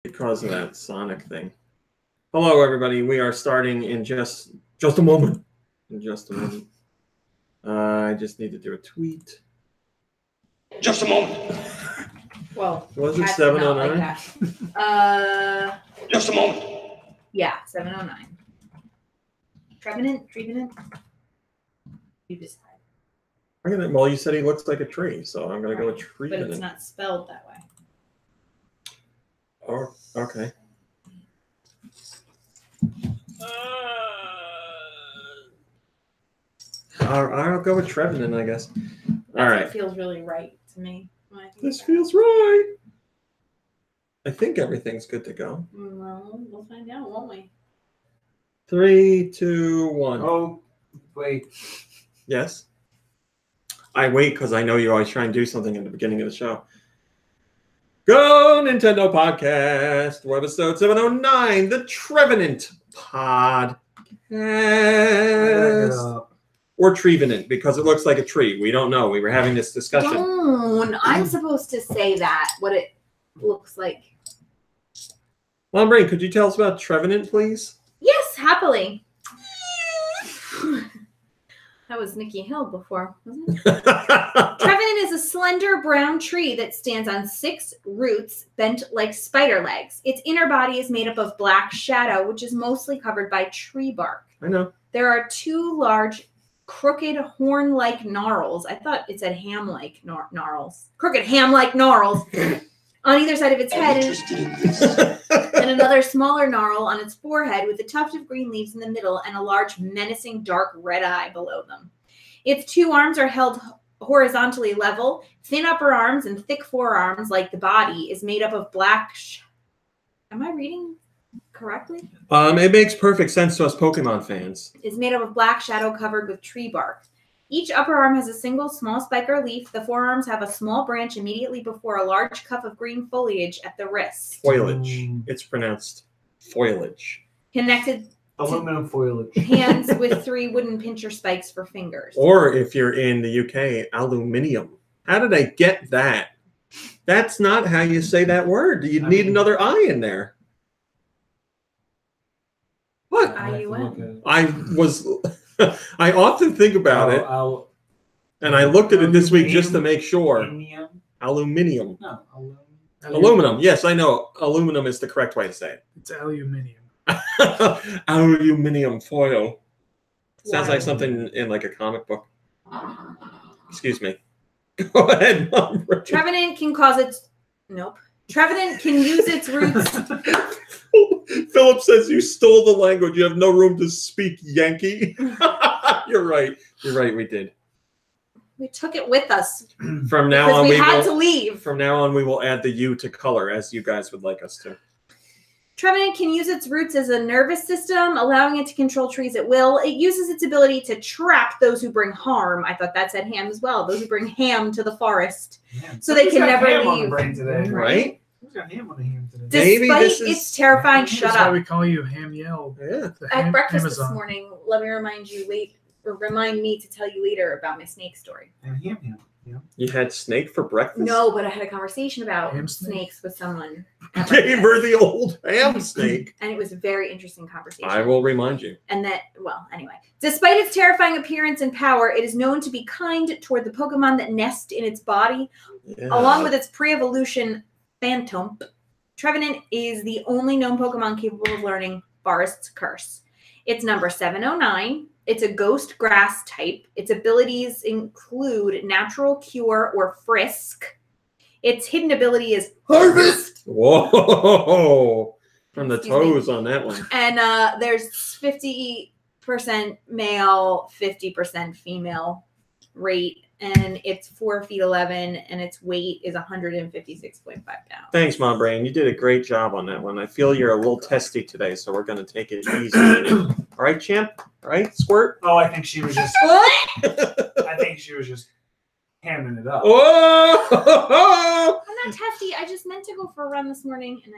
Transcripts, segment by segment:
because of that Sonic thing. Hello, everybody. We are starting in just a moment. In just a moment. I just need to do a tweet. Just a moment. Well, was it 7:09? Like just a moment. Yeah, 7:09. Trevenant. You decide. Well, you said he looks like a tree, so I'm gonna go with Trevenant. But it's not spelled that way. Oh, okay. I'll go with Trevenant, I guess. All right. It feels really right to me. This feels right. I think everything's good to go. Well, we'll find out, won't we? 3, 2, 1. Oh, wait. Yes. I wait because I know you always try and do something in the beginning of the show. Go Nintendo Podcast, Webisode 709, the Trevenant Podcast. Or Trevenant, because it looks like a tree. We don't know. We were having this discussion. Don't. I'm supposed to say that, what it looks like. Mom Brain, could you tell us about Trevenant, please? Yes, happily. That was Nikki Hill before, wasn't it? Trevenant is a slender brown tree that stands on 6 roots bent like spider legs. Its inner body is made up of black shadow, which is mostly covered by tree bark. I know. There are 2 large crooked horn-like gnarls. I thought it said ham-like gnarls. Crooked ham-like gnarls on either side of its head, and another smaller gnarl on its forehead with a tuft of green leaves in the middle and a large menacing dark red eye below them. Its 2 arms are held horizontally level. Thin upper arms and thick forearms, like the body, is made up of black... Am I reading correctly? It makes perfect sense to us Pokemon fans. Is made up of black shadow covered with tree bark. Each upper arm has a single small spike or leaf. The forearms have a small branch immediately before a large cup of green foliage at the wrist. Foliage. It's pronounced foliage. Connected aluminum foliage. Hands with 3 wooden pincher spikes for fingers. Or if you're in the UK, aluminium. How did I get that? That's not how you say that word. You'd need another I in there. What? IUM. I often think about it, and I looked at it this week just to make sure. Aluminium. No, aluminum. Yes, I know. Aluminum is the correct way to say it. It's aluminium. Aluminium foil. Sounds like something in like a comic book. Excuse me. Go ahead, Mom. Trevenant can cause its... Nope. Trevenant can use its roots... Philip says you stole the language. You have no room to speak Yankee. You're right. You're right. We did. We took it with us. From now on, we had to leave. From now on, we will add the U to color as you guys would like us to. Trevenant can use its roots as a nervous system, allowing it to control trees at will. It uses its ability to trap those who bring harm. I thought that said ham as well. Those who bring ham to the forest, so they can never leave. Right? Who's got ham on the ham today? Despite its terrifying, shut That's up. why we call you Ham Yell. Yeah. At breakfast this morning, let me remind me to tell you later about my snake story. And ham. Yeah. You had snake for breakfast? No, but I had a conversation about Ham snake? snakes with someone. Gave her the old ham snake. And it was a very interesting conversation. I will remind you. And that, well, anyway. Despite its terrifying appearance and power, it is known to be kind toward the Pokemon that nest in its body. Yeah. Along with its pre-evolution Phantom, Trevenant is the only known Pokemon capable of learning Forest's Curse. It's number 709. It's a ghost grass type. Its abilities include Natural Cure or Frisk. Its hidden ability is Harvest. Whoa! From the Excuse me. toes on that one. And there's 50% male, 50% female rate. And it's 4'11", and its weight is 156.5 pounds. Thanks, Mom Brain. You did a great job on that one. I feel you're a little testy today, so we're going to take it easy. All right, champ? All right, Squirt? Oh, I think she was just... hamming it up. Oh! I'm not testy. I just meant to go for a run this morning, and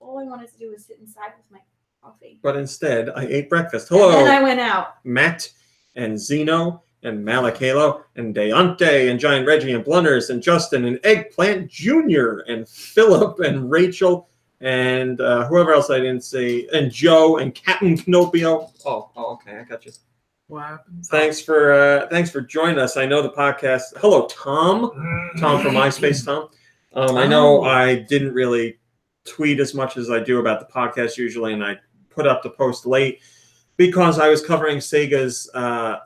all I wanted to do was sit inside with my coffee. But instead, I ate breakfast. Hello. And then I went out. Matt and Zeno and Malakalo and Deonte and Giant Reggie and Blunders and Justin and Eggplant Jr. and Philip and Rachel and whoever else I didn't see, and Joe and Captain Pinocchio. Oh, okay, I got you. What happened? Thanks for joining us. I know the podcast. Hello, Tom from MySpace. Tom. I know I didn't really tweet as much as I do about the podcast usually, and I put up the post late because I was covering Sega's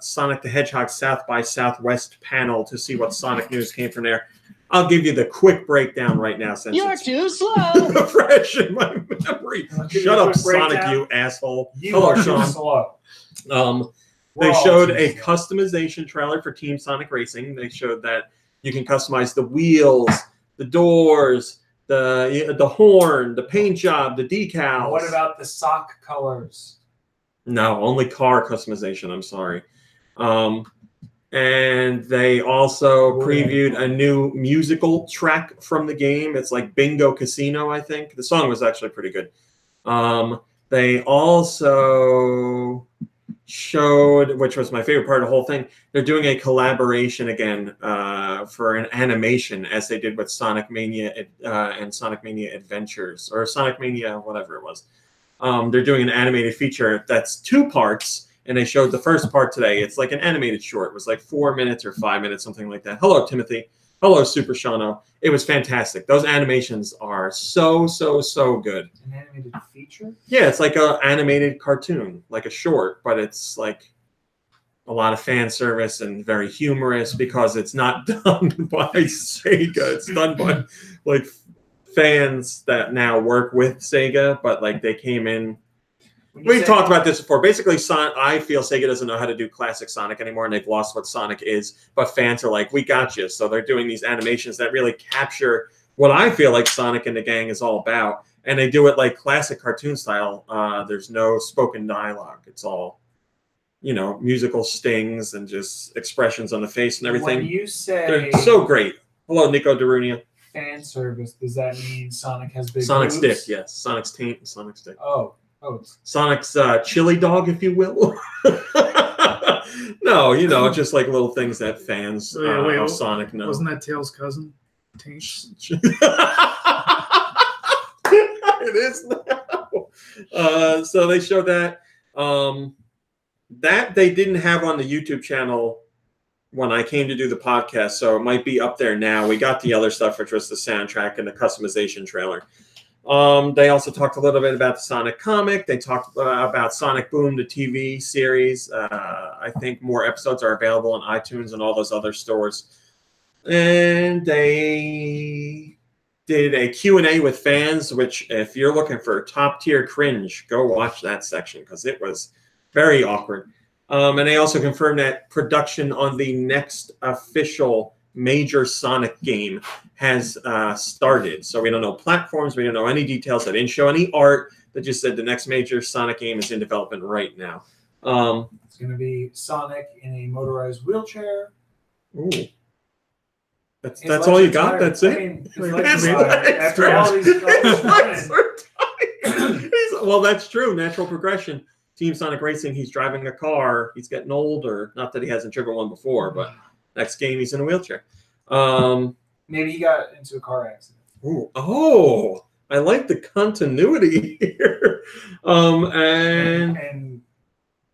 Sonic the Hedgehog South by Southwest panel to see what Sonic news came from there. I'll give you the quick breakdown right now since You're it's too slow. fresh in my memory. Shut up, Sonic, you asshole. Hello, Sean. Slow. They showed a customization trailer for Team Sonic Racing. They showed that you can customize the wheels, the doors, the horn, the paint job, the decals. What about the sock colors? No, only car customization. I'm sorry. And they also previewed a new musical track from the game. It's like Bingo Casino, I think. The song was actually pretty good. They also showed, which was my favorite part of the whole thing, they're doing a collaboration again for an animation as they did with Sonic Mania and Sonic Mania Adventures, or Sonic Mania, whatever it was. They're doing an animated feature that's 2 parts, and they showed the first part today. It's like an animated short. It was like 4 minutes or 5 minutes, something like that. Hello, Timothy. Hello, Super Shano. It was fantastic. Those animations are so good. An animated feature? Yeah, it's like an animated cartoon, like a short, but it's like a lot of fan service and very humorous because it's not done by Sega. It's done by like fans that now work with Sega, but like they came in. We've talked about this before. Basically, I feel Sega doesn't know how to do classic Sonic anymore, and they've lost what Sonic is. But fans are like, we got you. So they're doing these animations that really capture what I feel like Sonic and the gang is all about. And they do it like classic cartoon style. There's no spoken dialogue. It's all, musical stings and just expressions on the face and everything. When you say they're so great. Hello, Nico Darunia. Fan service, does that mean Sonic has big Sonic's boobs? dick, yes. Sonic's taint and Sonic's dick. Oh. Sonic's chili dog, if you will. No, just like little things that fans of Sonic know. Wasn't that Tails' cousin? Taint? It is now. So they showed that. That they didn't have on the YouTube channel when I came to do the podcast, so it might be up there now. We got the other stuff, which was the soundtrack and the customization trailer. They also talked a little bit about the Sonic comic. They talked about Sonic Boom, the TV series. I think more episodes are available on iTunes and all those other stores. And they did a Q&A with fans, which if you're looking for top-tier cringe, go watch that section because it was very awkward. And they also confirmed that production on the next official major Sonic game has started. So we don't know platforms. We don't know any details. They didn't show any art. They just said the next major Sonic game is in development right now. It's going to be Sonic in a motorized wheelchair. Ooh. That's all you got? That's it? I mean, after all these well, that's true. Natural progression. Team Sonic Racing, he's driving a car. He's getting older. Not that he hasn't driven one before, but next game he's in a wheelchair. Maybe he got into a car accident. Ooh. Oh, I like the continuity here. And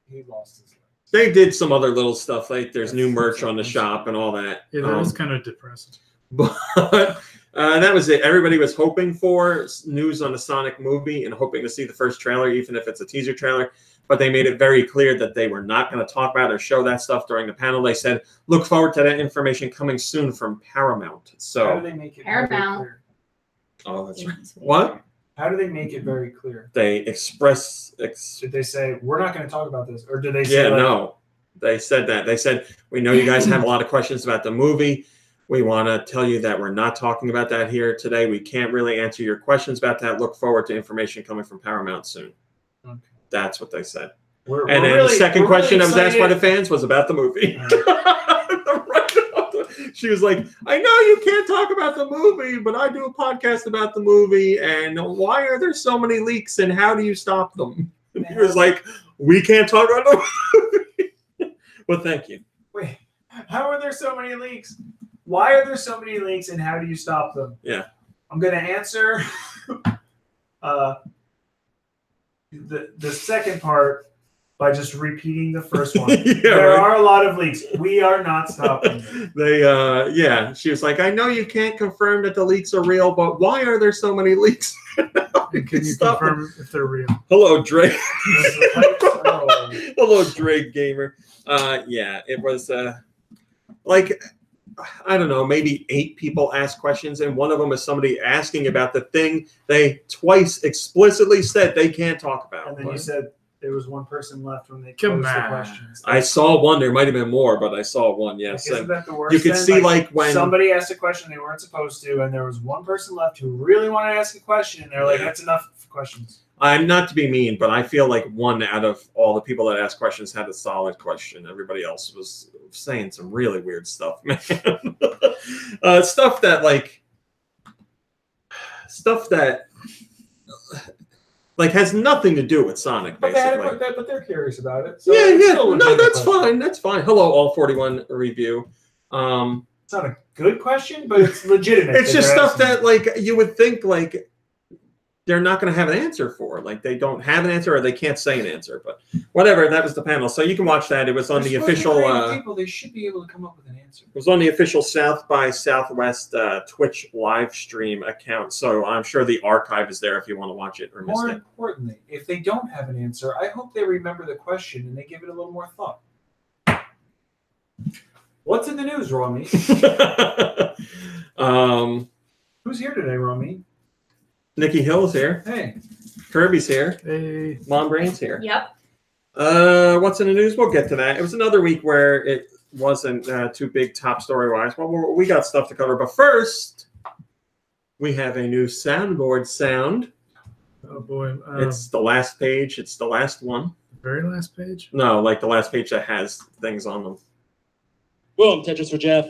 he lost his life. They did some other little stuff, like there's new merch on the shop and all that. Yeah, that was kind of depressing. But that was it. Everybody was hoping for news on the Sonic movie and hoping to see the first trailer, even if it's a teaser trailer. But they made it very clear that they were not going to talk about or show that stuff during the panel. They said, look forward to that information coming soon from Paramount. So how do they make it Paramount. very clear? Oh, that's right. What? How do they make it very clear? They express... Did they say, we're not going to talk about this? Or did they say... Yeah, no. They said that. They said, we know you guys have a lot of questions about the movie. We want to tell you that we're not talking about that here today. We can't really answer your questions about that. Look forward to information coming from Paramount soon. Okay. That's what they said. And then the second question that was asked by the fans was about the movie. She was like, I know you can't talk about the movie, but I do a podcast about the movie. And why are there so many leaks and how do you stop them? And he was like, we can't talk about the movie. Well, thank you. Wait, how are there so many leaks? Why are there so many leaks and how do you stop them? Yeah. I'm going to answer The second part, by just repeating the first one, Yeah, there right. are a lot of leaks. We are not stopping. They, yeah, she was like, I know you can't confirm that the leaks are real, but why are there so many leaks? And can you Stop confirm if they're real? Hello, Drake. Oh. Hello, Drake Gamer. Yeah, it was like, I don't know, maybe 8 people asked questions, and one of them is somebody asking about the thing they twice explicitly said they can't talk about. And then you said there was one person left when they Come closed the on. questions. I saw one. There might have been more, but I saw one. Yes, Isn't and that the worst? you could then? see like when somebody asked a question they weren't supposed to, and there was one person left who really wanted to ask a question, and they're like, "That's enough for questions." I'm not to be mean, but I feel like one out of all the people that asked questions had a solid question. Everybody else was saying some really weird stuff, man. Stuff that has nothing to do with Sonic, But, basically. but they're curious about it. So Yeah, it's yeah. still a No, legitimate that's question. fine. That's fine. Hello, all 41 review. It's not a good question, but it's legitimate. It's just they're stuff asking. that you would think they're not going to have an answer for. Like they don't have an answer or they can't say an answer. But whatever, that was the panel. So you can watch that. It was on They're the supposed to be official. creative people. They should be able to come up with an answer. It was on the official South by Southwest Twitch live stream account. So I'm sure the archive is there if you want to watch it or miss More it. importantly, if they don't have an answer, I hope they remember the question and they give it a little more thought. What's in the news, Romy? Who's here today, Romy? Nikki Hill's here. Hey. Kirby's here. Hey. Mom Brain's here. Yep. What's in the news? We'll get to that. It was another week where it wasn't too big top story wise. Well, we got stuff to cover, but first we have a new soundboard sound. Oh boy. It's the last page. It's the last one. The very last page. No, like the last page that has things on them. Boom, Tetris for Jeff.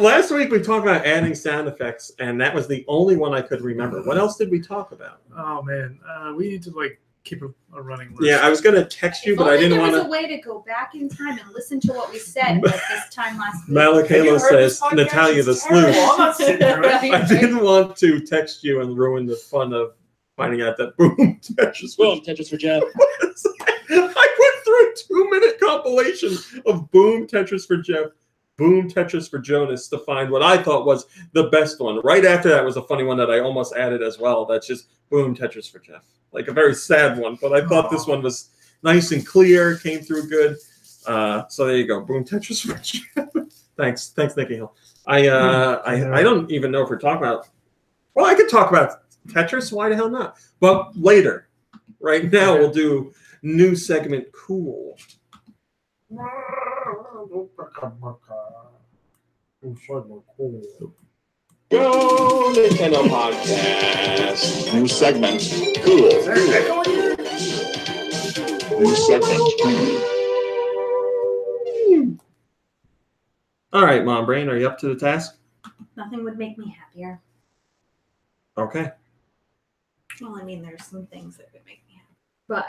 Last week we talked about adding sound effects, and that was the only one I could remember. What else did we talk about? Oh man, we need to keep a running list. Yeah, I was gonna text you, but I didn't want There was to. a way to go back in time and listen to what we said like this time last week. Malakayla says, Natalia the Sleuth. I'm not sitting through it. I didn't want to text you and ruin the fun of finding out that Boom Tetris. Boom, Tetris for Jeff. I went through a 2-minute compilation of Boom Tetris for Jeff, Boom Tetris for Jonas to find what I thought was the best one. Right after that was a funny one that I almost added as well. That's just Boom Tetris for Jeff. Like a very sad one, but I thought this one was nice and clear, came through good. So there you go, Boom Tetris for Jeff. Thanks, Nikki Hill. I don't even know if we're talking about. Well, I could talk about Tetris. Why the hell not? But later. Right now, we'll do new segment. Cool. Go Nintendo Podcast. New segment. Cool. New segment. Cool. All right, Mom Brain, are you up to the task? Nothing would make me happier. Okay. Well, I mean, there's some things that would make me happy. But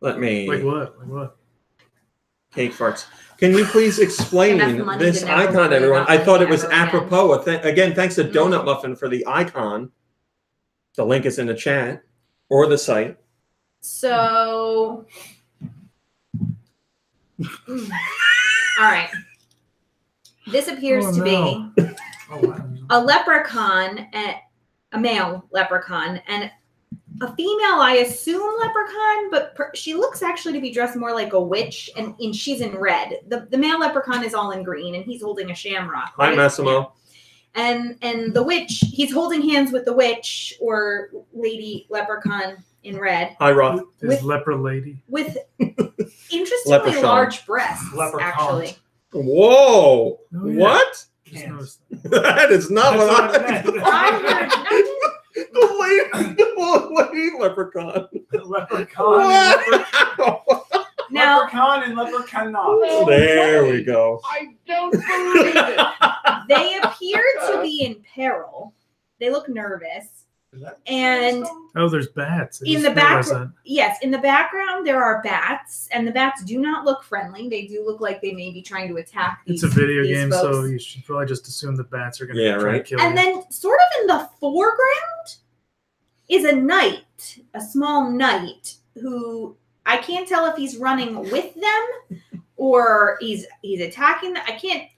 Let me. Like what? Like what? Cake farts. Can you please explain Enough money this to never icon, worry everyone? about I thought it money was ever again. apropos. Again, thanks to Donut Muffin for the icon. The link is in the chat or the site. so, all right. This appears to no. be Oh, wow. a leprechaun, a male leprechaun, and a female, I assume, leprechaun, but she looks actually to be dressed more like a witch, and she's in red. The male leprechaun is all in green, and he's holding a shamrock. Hi, Right? Massimo. And the witch, he's holding hands with the witch or lady leprechaun in red Hi, Roth. This With- leper lady. with interestingly Leprechaun. large breasts, Leprechaun. actually. Whoa. Oh, yeah. What? Just noticed that. That is not That's what what I I meant. The lady leprechaun. Leprechaun. Wow. Now, Leprechaun and leprechaun. There we go. I don't believe it. they appear to be in peril. They look nervous. And Oh, there's bats. I in just the back, realized that. yes, in the background there are bats, and the bats do not look friendly. They do look like they may be trying to attack these It's a video these game, folks. so you should probably just assume the bats are going to Yeah, try right. to kill And you. then, sort of in the is a knight, a small knight, who I can't tell if he's running with them or he's attacking them.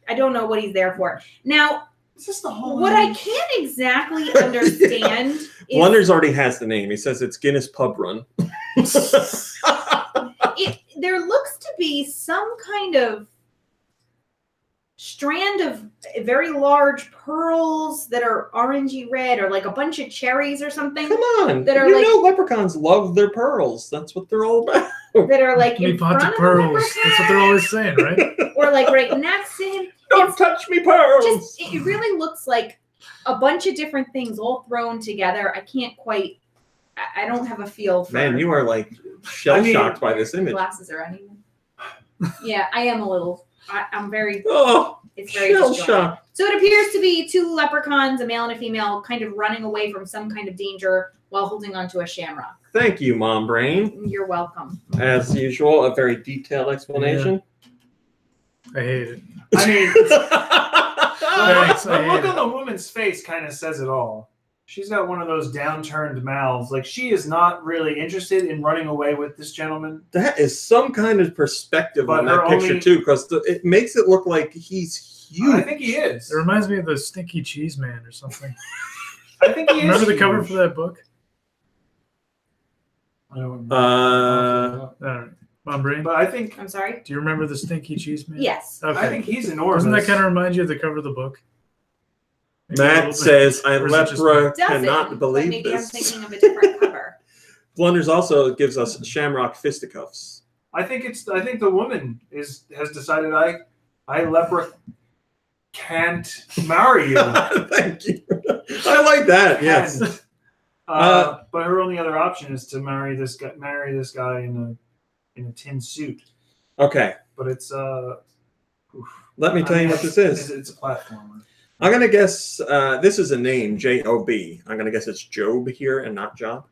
I don't know what he's there for. Now, Is this the whole what I can't exactly understand is Blunders already has the name. He says it's Guinness Pub Run. there looks to be some kind of strand of very large pearls that are orangey red, or like a bunch of cherries or something. Come on. That are you like- know leprechauns love their pearls. That's what they're all about. That are like Me in pots front of of the pearls. leprechaun, That's what they're always saying, right? or like right next to him. Don't touch me, pearls. Just it really looks like a bunch of different things all thrown together. I can't quite. I don't have a feel for. Man, you are like shell-shocked by this image. Glasses are uneven. Yeah, I am a little. I'm very. Oh, It's very disjointed. shell-shocked. So it appears to be two leprechauns, a male and a female, kind of running away from some kind of danger while holding onto a shamrock. Thank you, Mom Brain. You're welcome. As usual, a very detailed explanation. I hate it. I mean, Thanks, I the look hate on the woman's face kind of says it all. She's got one of those downturned mouths. Like, she is not really interested in running away with this gentleman. That is some kind of perspective But on that her picture, only- too, because it makes it look like he's huge. I think he is. It reminds me of the Stinky Cheese Man or something. I think he is. Remember the cover huge. for that book? I don't All right. Mom Brain, But I think I'm sorry. do you remember the Stinky Cheese Man? Yes. Okay. I think he's enormous. Doesn't that kind of remind you of the cover of the book? Maybe a Matt little bit. says, I Or is it just lepra Does cannot it? believe But maybe this. I'm thinking of a different cover. Blunders also gives us Shamrock fisticuffs. I think the woman has decided I lepra can't marry you. Thank you. I like that. Yes. Can't. But her only other option is to marry this guy in a tin suit. Okay. But it's Let me tell you what this is. It's a platformer. I'm gonna guess this is a name, J-O-B. I'm gonna guess it's Job here and not Job.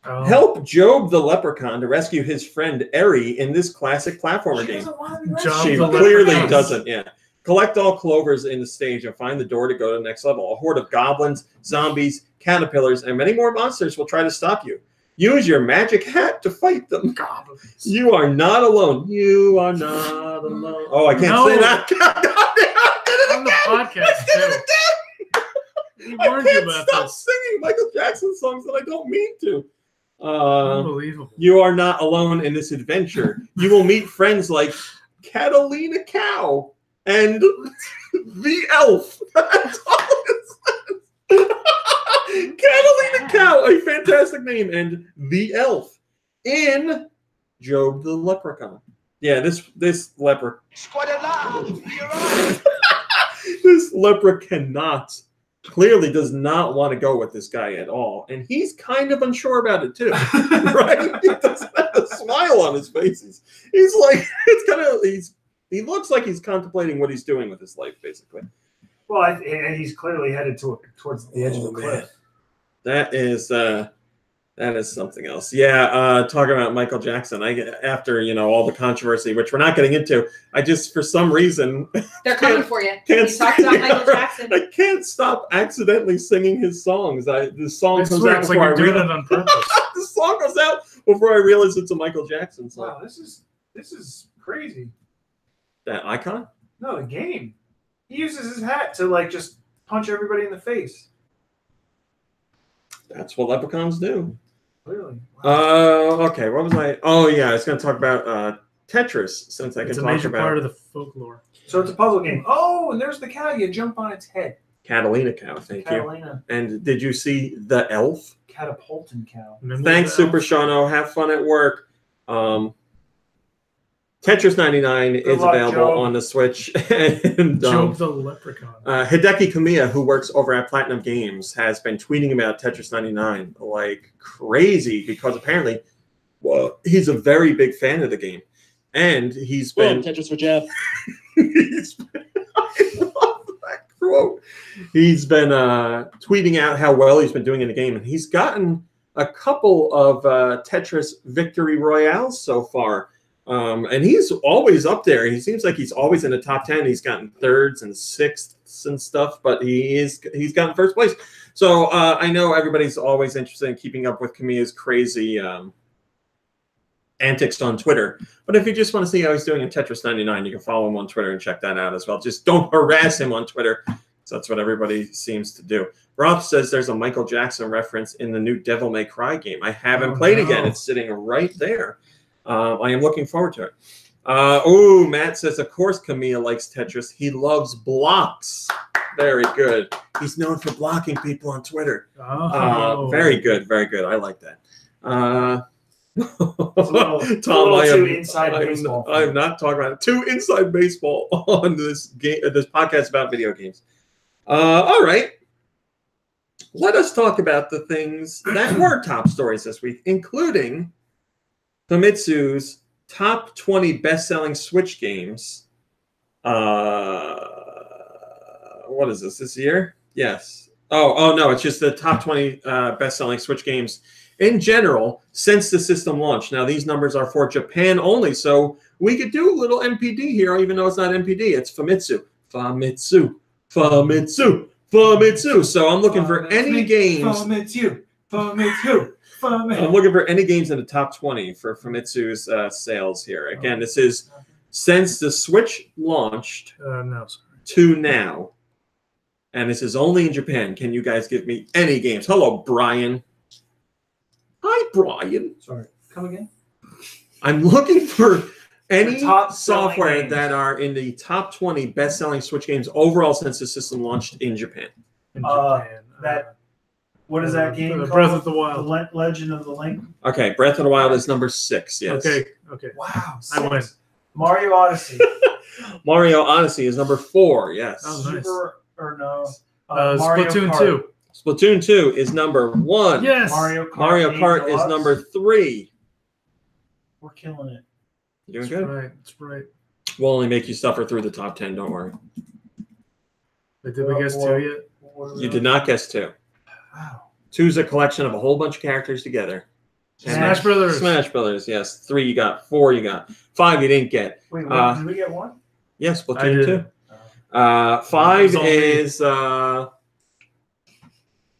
Oh. Help Job the leprechaun to rescue his friend Eri in this classic platformer She game. doesn't want to be Job She the clearly leprechaun. doesn't, yeah. Collect all clovers in the stage and find the door to go to the next level. A horde of goblins, zombies, caterpillars, and many more monsters will try to stop you. Use your magic hat to fight them. Goblins. You are not alone. You are not alone. Oh, I can't No. say that. On the podcast, too. We I warned you can't about stop this. singing Michael Jackson songs that I don't mean to. Unbelievable. You are not alone in this adventure. You will meet friends like Catalina Cow and the Elf. That's all it says. Catalina Cow, a fantastic name, and the Elf in Job the Leprechaun. Yeah, this leper. This leper clearly does not want to go with this guy at all, and he's kind of unsure about it too, right? He doesn't have a smile on his face. He's like, he looks like he's contemplating what he's doing with his life, basically. Well, and he's clearly headed towards the edge of the cliff. That is something else. Yeah, talking about Michael Jackson. After all the controversy, which we're not getting into, I just for some reason They're coming for you. can't You talked about Michael Jackson. I can't stop accidentally singing his songs. The song I comes swear, out it's like before you're I doing realize it on purpose. the song comes out before I realize it's a Michael Jackson song. Wow, this is crazy. That icon? No, the game. He uses his hat to just punch everybody in the face. That's what leprechauns do. Clearly. Wow. Okay. What was I? Oh yeah, I was going to talk about Tetris since I can It's a talk major about part of the folklore. So it's a puzzle game. Oh, and there's the cow. You jump on its head. Catalina Cow. Thank you. Catalina. And did you see the Elf? Catapulting cow. Remember Thanks, the Super elf? Shano. Have fun at work. Tetris 99 is luck, available Joe. on the Switch. And Job the Leprechaun. Hideki Kamiya, who works over at Platinum Games, has been tweeting about Tetris 99 like crazy because apparently, he's a very big fan of the game, and he's been. Tetris for Jeff. I love that quote. He's been tweeting out how well he's been doing in the game, and he's gotten a couple of Tetris victory royales so far. And he's always up there. He seems like he's always in the top 10. He's gotten thirds and sixths points and stuff, but he's gotten first place. So I know everybody's always interested in keeping up with Kamiya's crazy antics on Twitter. But if you just want to see how he's doing in Tetris 99, you can follow him on Twitter and check that out as well. Just don't harass him on Twitter. So that's what everybody seems to do. Roth says there's a Michael Jackson reference in the new Devil May Cry game. I haven't played it yet. It's sitting right there. I am looking forward to it. Matt says, of course Kamiya likes Tetris. He loves blocks. Very good. He's known for blocking people on Twitter. Very good. Very good. I like that. Tom, I am not talking about it. Too inside baseball on this podcast about video games. All right. Let us talk about the things that were top stories this week, including Famitsu's top 20 best-selling Switch games. What is this year? Yes. Oh no, it's just the top 20 best-selling Switch games in general since the system launched. Now, these numbers are for Japan only, so we could do a little MPD here, even though it's not MPD. It's Famitsu. Famitsu. Famitsu. Famitsu. So I'm looking for any games. Famitsu. Famitsu. I'm looking for any games in the top 20 for Famitsu's sales here. Again, this is since the Switch launched to now. And this is only in Japan. Can you guys give me any games? Hello, Brian. Hi, Brian. Sorry. Come again? I'm looking for any top software games that are in the top 20 best-selling Switch games overall since the system launched in Japan. What is that game called? Breath of the Wild. The Legend of the Link? Okay, Breath of the Wild is number 6, yes. Okay. Wow. I win. Mario Odyssey. Mario Odyssey is number 4, yes. Oh, nice. Mario Splatoon Kart. 2. Splatoon 2 is number 1. Yes. Mario Kart, Mario Kart is Deluxe. number 3. We're killing it. You doing That's good? right. That's right. We'll only make you suffer through the top 10, don't worry. Wait, did we guess 2 yet? You did not guess 2. Wow. 2 is a collection of a whole bunch of characters together. And Smash Brothers. Smash Brothers, yes. 3 you got. 4 you got. 5 you didn't get. Wait, did we get 1? Yes, I Splatoon did. 2. 5 all me. is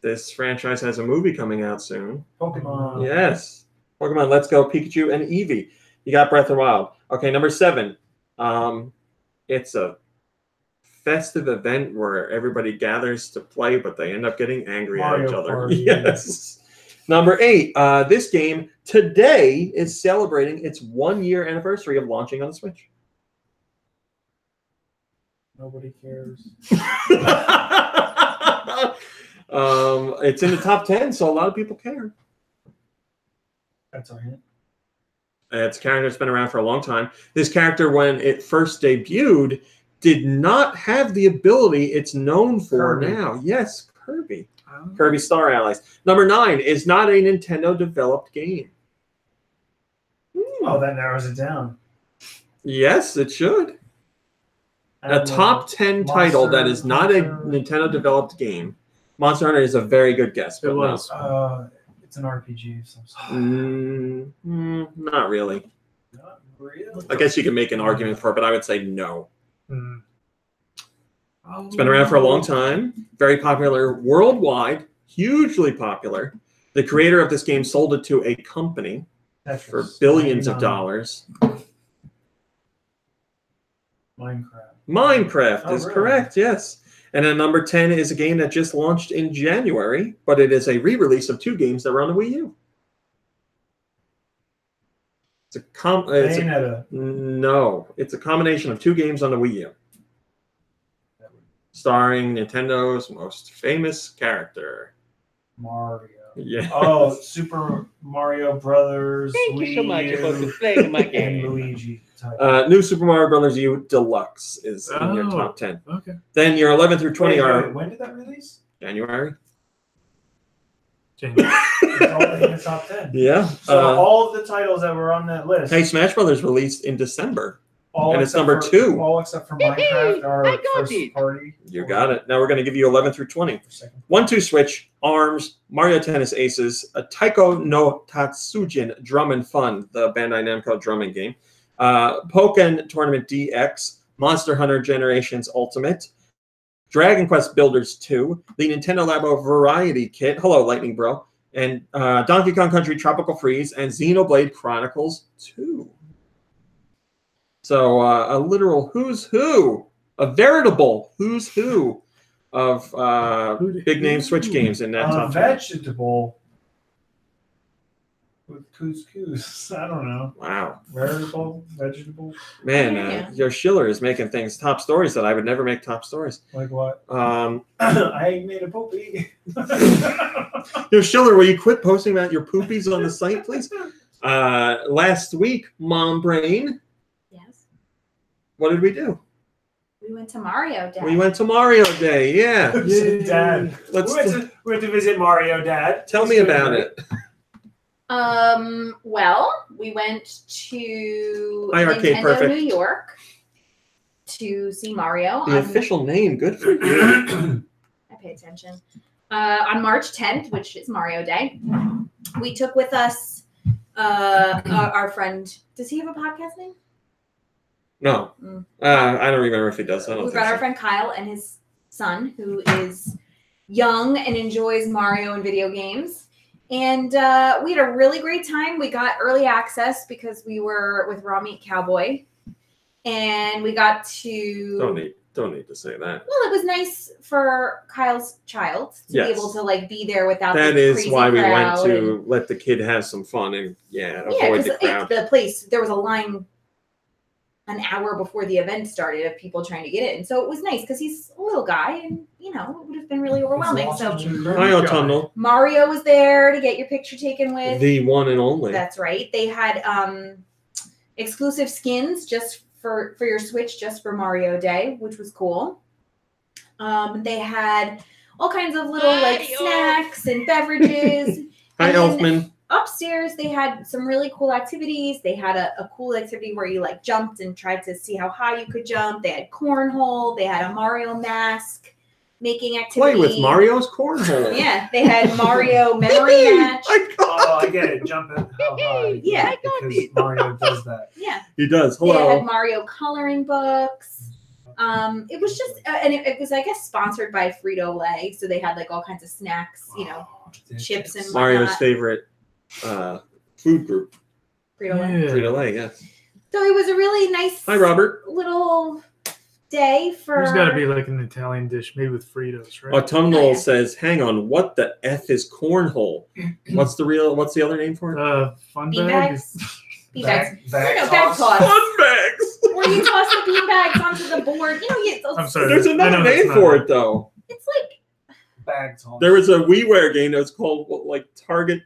this franchise has a movie coming out soon. Pokemon. Yes. Pokemon Let's Go, Pikachu, and Eevee. You got Breath of the Wild. Okay, number 7. It's a festive event where everybody gathers to play, but they end up getting angry at each other. Party. Yes. Number 8. This game today is celebrating its 1-year anniversary of launching on the Switch. Nobody cares. It's in the top 10, so a lot of people care. That's our hint. It's a character that's been around for a long time. This character, when it first debuted, did not have the ability it's known for Kirby. now. Yes, Kirby. Kirby Star Allies. Number 9 is not a Nintendo-developed game. Oh, that narrows it down. Yes, it should. A And, top 10 title that is not a Nintendo-developed game. Monster Hunter is a very good guess. It But was. It's an RPG of some sort. Not really. Not really. I guess you can make an argument for it, but I would say no. It's been Oh, around for a long time. Very popular worldwide. Hugely popular. The creator of this game sold it to a company for Tetris. billions of 99. dollars. Minecraft Oh, is really? correct, yes. And then number 10 is a game that just launched in January, but it is a re-release of 2 games that were on the Wii U. Bayonetta. No, it's a combination of 2 games on the Wii U, starring Nintendo's most famous character. Mario. Yeah. Oh, Super Mario Brothers. Thank you so Wii much U, for playing my and game. Luigi. New Super Mario Brothers U Deluxe is in your Oh. top 10. Okay. Then your 11 through 20 are When did that release? January. January. It's all in the top 10. Yeah. So all of the titles that were on that list, Hey, Smash Brothers released in December. all and it's except number for- 2. All except for Minecraft are I got first it. party. You got it. Now we're going to give you 11 through 20. 1-2 Switch, ARMS, Mario Tennis Aces, a Taiko no Tatsujin Drum and Fun, the Bandai Namco drumming game, Pokken Tournament DX, Monster Hunter Generations Ultimate, Dragon Quest Builders 2, the Nintendo Labo Variety Kit, hello Lightning Bro, and Donkey Kong Country Tropical Freeze, and Xenoblade Chronicles 2. So a literal who's who, a veritable who's who of big name Switch games in that top 10. Vegetable with couscous. I don't know. Wow. Vegetable. Man, your Schiller is making things top stories that I would never make top stories. Like what? I made a poopy. Your Schiller, will you quit posting about your poopies on the site, please? Last week, Mom Brain. Yes. What did we do? We went to Mario Day. We went to Mario Day, yeah. Dad. We went to visit Mario, Dad. Tell me about it. Well, we went to Arcade Nintendo Perfect. New York to see Mario. The official name, good for you. I pay attention. On March 10th, which is Mario Day, we took with us our friend. Does he have a podcast name? No. I don't remember if he does. We brought our friend Kyle and his son, who is young and enjoys Mario and video games. And we had a really great time. We got early access because we were with Raw Meat Cowboy. And we got to... Don't need to say that. Well, it was nice for Kyle's child to be able to like be there without that the is crazy why we went crowd to let the kid have some fun and avoid the crowd. The place, there was a line an hour before the event started of people trying to get in. So it was nice because he's a little guy and, it would have been really overwhelming. So Hi, Autumnal. Mario was there to get your picture taken with. The one and only. That's right. They had exclusive skins just for your Switch, just for Mario Day, which was cool. They had all kinds of little snacks and beverages. Hi, Elfman. Upstairs, they had some really cool activities. They had a cool activity where you jumped and tried to see how high you could jump. They had cornhole. They had a Mario mask making activity. Play with Mario's cornhole. Yeah, they had Mario memory match. I get it. Jump it. How high? Yeah, because Mario does that. Yeah, he does. Hello. They had Mario coloring books. It was just, and it was, I guess, sponsored by Frito-Lay. So they had all kinds of snacks, chips and Mario's whatnot. favorite food group. Frito-Lay. Frito-Lay, yes. So it was a really nice. Hi, Robert. Little day for. There's got to be an Italian dish made with Fritos, right? Autumnal says, "Hang on, what the f is cornhole? What's the other name for it? Fun bags. Bag toss. Fun bags. Where you toss the bean bags onto the board. I'm sorry. There's another name for it though. It's bag toss. There was a WiiWare game that was called Target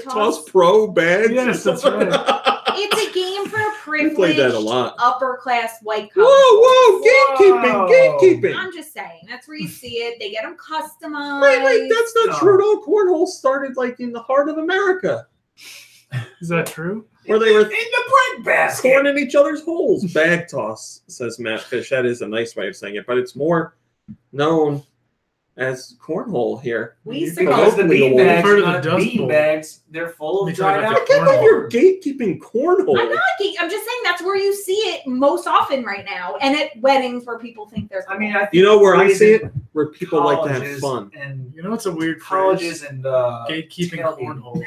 Toss Pro Bags. Yes, that's right. It's a game for We played that a privileged lot. upper class white collar. Whoa, gatekeeping. I'm just saying. That's where you see it. They get them customized. Wait, that's not true at all. Cornhole started in the heart of America. Is that true? Where they were in the bread basket. torn in each other's holes. Bag toss, says Matt Fish. That is a nice way of saying it, but it's more known as cornhole here. We used to Because the bean bags Refer to are the not Dust bean Bowl. bags. They're full of They dried talk out about I can't believe cornhole. you're gatekeeping cornhole. I'm just saying that's where you see it most often right now. And at weddings where people think they're cool. I mean, I think You know where I see it? reason Where people like to have colleges fun. And You know what's a weird colleges phrase? and Gatekeeping tailgating. cornhole.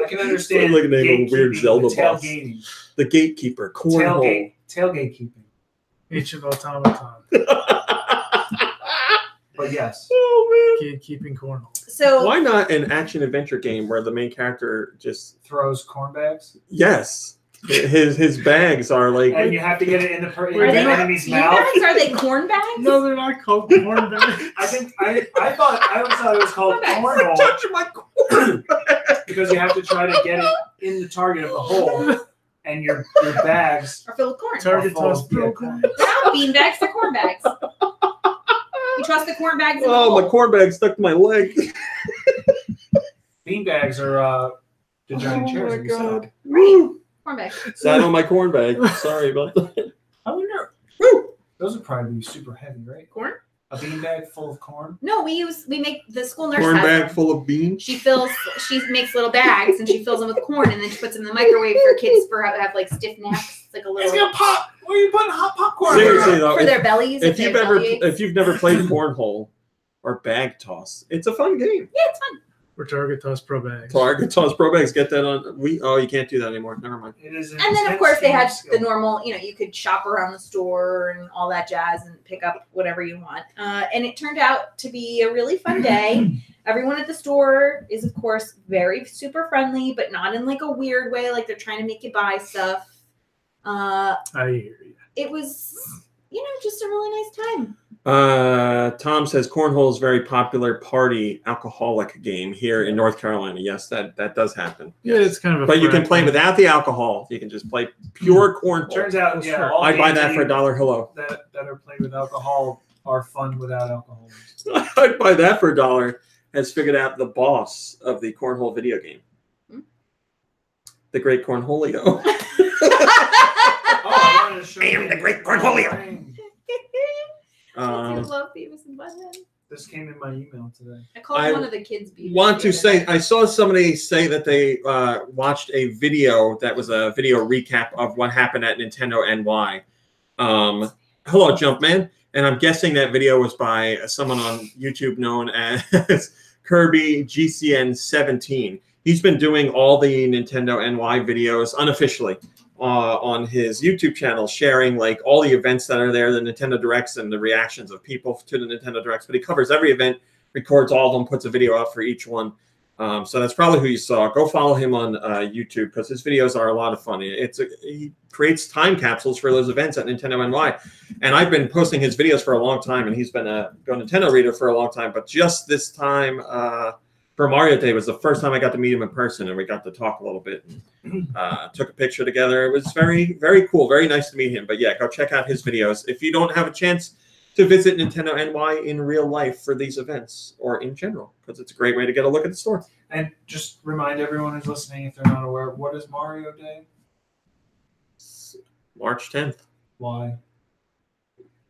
I can understand Sounds like a name of a weird gatekeeping, Zelda the boss. tailgating. The gatekeeper, cornhole. Tailgate keeping. Ancient automaton. But yes. Oh man. Gatekeeping cornhole. So Why not an action adventure game where the main character just Throws corn bags. his bags are And you have to get it in the are in they the not enemy's bean mouth. bags? Are they corn bags? No, they're not called corn bags. I always thought it was called Okay. cornhole touch my corn. because you have to try to get it in the target of the hole, and your bags Or filled with corn. Target full toss of pro corn. They're not bean bags, they're corn bags. You trust the corn bags in the Oh, hole. my corn bag stuck to my leg. Bean bags are the giant chairs. Oh my that you saw. god. Woo. Corn bags. Sat on my corn bag. Sorry about that. I wonder. Woo. Those would probably be super heavy, right? Corn? A beanbag full of corn? No, we make the school nurse Corn has bag them. full of beans. She makes little bags and she fills them with corn and then she puts them in the microwave for kids to have like stiff necks. It's like a little. It's gonna pop. Where are you putting hot popcorn? Seriously though, for their bellies. if they you've have ever bellyaches. played cornhole or bag toss, it's a fun game. Yeah, it's fun. Or Target Toss Pro Bags. Target toss pro bags. Get that on. You can't do that anymore. Never mind. It is. And then of course they had the normal, you could shop around the store and all that jazz and pick up whatever you want. And it turned out to be a really fun day. Everyone at the store is of course very super friendly, but not in like a weird way, like they're trying to make you buy stuff. I hear you. It was, just a really nice time. Tom says cornhole is a very popular party alcoholic game here in North Carolina. Yes, that does happen. Yeah, it's kind of a But you can play thing. without the alcohol. You can just play pure cornhole. Turns out, yeah, all I'd buy games that for $1. Hello. that are played with alcohol are fun without alcohol. I'd buy that for $1. Has figured out the boss of the cornhole video game, the Great Cornholio. I wanted to show I am you the Great Cornholio. I love Beavis and Butthead. This came in my email today. I called I one of the kids Beavis. Want to the other say, day. I saw somebody say that they watched a video that was a video recap of what happened at Nintendo NY. Hello, Jumpman. And I'm guessing that video was by someone on YouTube known as Kirby GCN17. He's been doing all the Nintendo NY videos unofficially on his YouTube channel, sharing like all the events that are there, the Nintendo Directs and the reactions of people to the Nintendo Directs. But he covers every event, records all of them, puts a video up for each one. So that's probably who you saw. Go follow him on YouTube because his videos are a lot of fun. He creates time capsules for those events at Nintendo NY. And I've been posting his videos for a long time, and he's been a GoNintendo reader for a long time. But just this time for Mario Day was the first time I got to meet him in person, and we got to talk a little bit. And, took a picture together. It was very, very cool. Very nice to meet him. But yeah, go check out his videos. If you don't have a chance to visit Nintendo NY in real life for these events or in general, because it's a great way to get a look at the store. And just remind everyone who's listening, if they're not aware, what is Mario Day? March 10th. Why?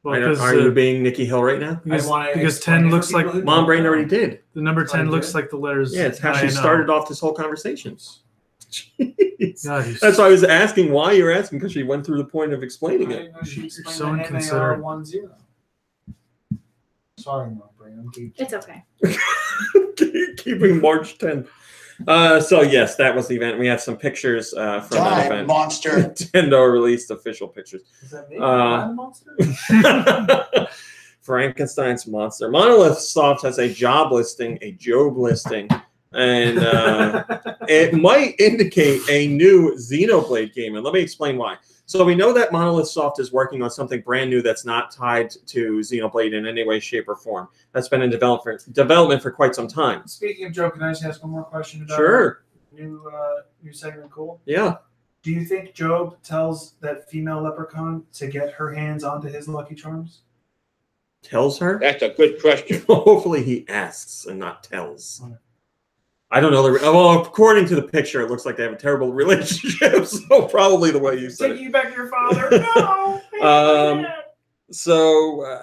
Well, Are you being Nikki Hill right now? Because 10 looks like Mom Brain already did. the number 10 Oh, looks did? like the letters. Yeah, it's how she I know. started off this whole conversation. Jeez. God, he's- That's why I was asking why you're asking, because she went through the point of explaining I it. didn't know she explained so the inconsiderate. MAR10. Sorry, Mom Brain. I'm deep. It's okay. Keeping March 10th. So yes, that was the event. We have some pictures from that Die, event. monster. Nintendo released official pictures. Is that me? Uh, I'm a monster? Frankenstein's monster. Monolith Soft has a job listing, a Job listing, and it might indicate a new Xenoblade game. And let me explain why. So we know that Monolith Soft is working on something brand new that's not tied to Xenoblade in any way, shape, or form. That's been in development for quite some time. Speaking of Joe, can I just ask one more question about Sure. new segment? Cool. Yeah. Do you think Job tells that female leprechaun to get her hands onto his Lucky Charms? Tells her? That's a good question. Hopefully he asks and not tells. Okay. I don't know. Well, according to the picture, it looks like they have a terrible relationship. So probably the way you said Taking it. you back to your father. No. So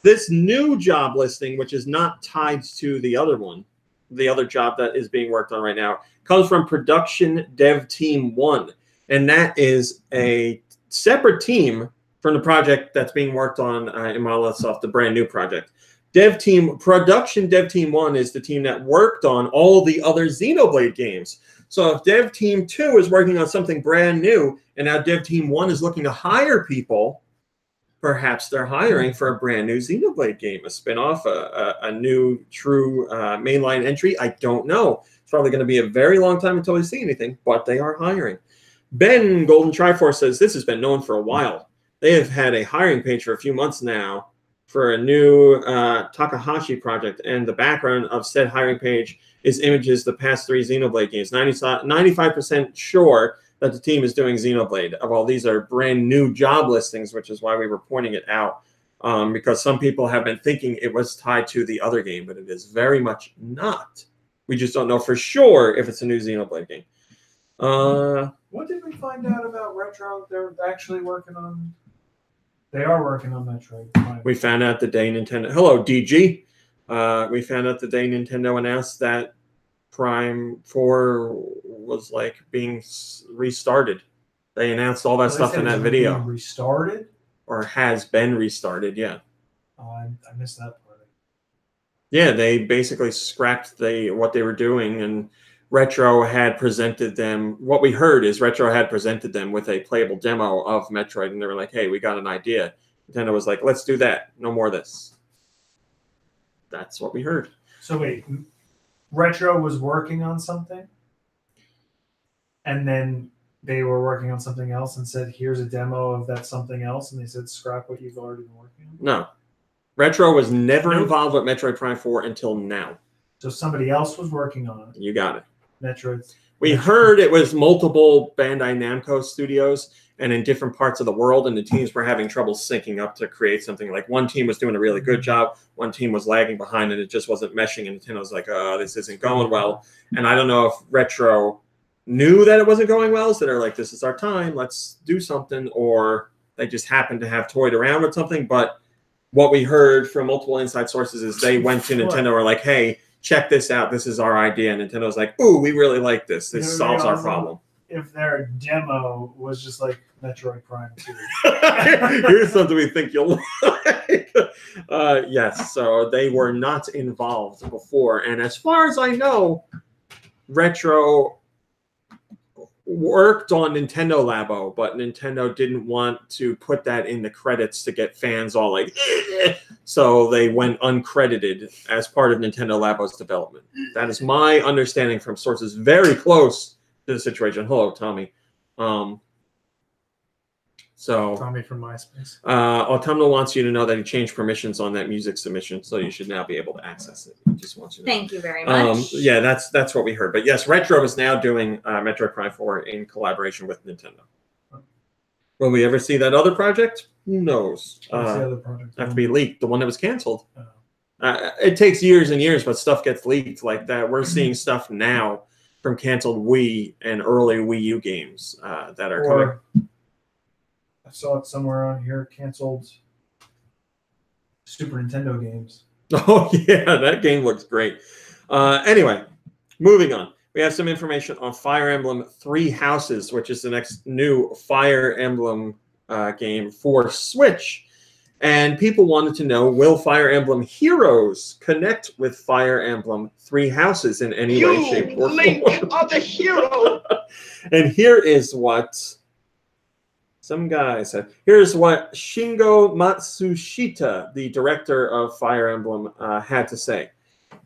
this new job listing, which is not tied to the other one, the other job that is being worked on right now, comes from Production Dev Team 1. And that is a separate team from the project that's being worked on in Monolith Soft, the brand new project. Production Dev Team 1 is the team that worked on all the other Xenoblade games. So if Dev Team 2 is working on something brand new, and now Dev Team 1 is looking to hire people, perhaps they're hiring for a brand new Xenoblade game, a spin-off, a new true mainline entry. I don't know. It's probably going to be a very long time until we see anything, but they are hiring. Ben Golden Triforce says this has been known for a while. They have had a hiring page for a few months now for a new Takahashi project, and the background of said hiring page is images of the past 3 Xenoblade games. 95% sure that the team is doing Xenoblade. Well, these are brand new job listings, which is why we were pointing it out, because some people have been thinking it was tied to the other game, but it is very much not. We just don't know for sure if it's a new Xenoblade game. What did we find out about Retro? They're actually working on They are working on Metroid Prime. We found out the day Nintendo. Hello, DG. We found out the day Nintendo announced that Prime 4 was like being restarted. They announced all that stuff in that video. Restarted? Or has been restarted, yeah. Oh, I missed that part. Yeah, they basically scrapped what they were doing, and Retro had presented them. What we heard is Retro had presented them with a playable demo of Metroid, and they were like, hey, we got an idea. Nintendo was like, let's do that. No more of this. That's what we heard. So wait, Retro was working on something? And then they were working on something else and said, here's a demo of that something else, and they said, scrap what you've already been working on? No. Retro was never involved with Metroid Prime 4 until now. So somebody else was working on it. You got it. We Metroid. heard it was multiple Bandai Namco studios and in different parts of the world, and the teams were having trouble syncing up to create something. Like one team was doing a really good job, one team was lagging behind, and it just wasn't meshing, and Nintendo was like, oh, this isn't going well. And I don't know if Retro knew that it wasn't going well, so they're like, this is our time, let's do something, or they just happened to have toyed around with something. But what we heard from multiple inside sources is they went to Nintendo and were like, hey, check this out, this is our idea. And Nintendo's like, ooh, we really like this. This solves our problem. If their demo was just like Metroid Prime 2. Here's something we think you'll like. Yes, so they were not involved before. And as far as I know, Retro worked on Nintendo Labo, but Nintendo didn't want to put that in the credits to get fans all like, eh. So they went uncredited as part of Nintendo Labo's development. That is my understanding from sources very close to the situation. Hello, Tommy. Tommy from MySpace. Autumnal wants you to know that he changed permissions on that music submission, so you should now be able to access it. He just wants you to know. Thank you very much. Yeah, that's what we heard. But yes, Retro is now doing Metroid Prime 4 in collaboration with Nintendo. Will we ever see that other project? Who knows? What's the other project? Have to be leaked. The one that was canceled. It takes years and years, but stuff gets leaked like that. We're seeing stuff now from canceled Wii and early Wii U games that are coming. I saw it somewhere on here, canceled Super Nintendo games. Oh, yeah, that game looks great. Anyway, moving on. We have some information on Fire Emblem Three Houses, which is the next new Fire Emblem game for Switch. And people wanted to know, will Fire Emblem Heroes connect with Fire Emblem Three Houses in any way, shape, or Link form? are the hero. And here is what some guy said. Here's what Shingo Matsushita, the director of Fire Emblem, had to say.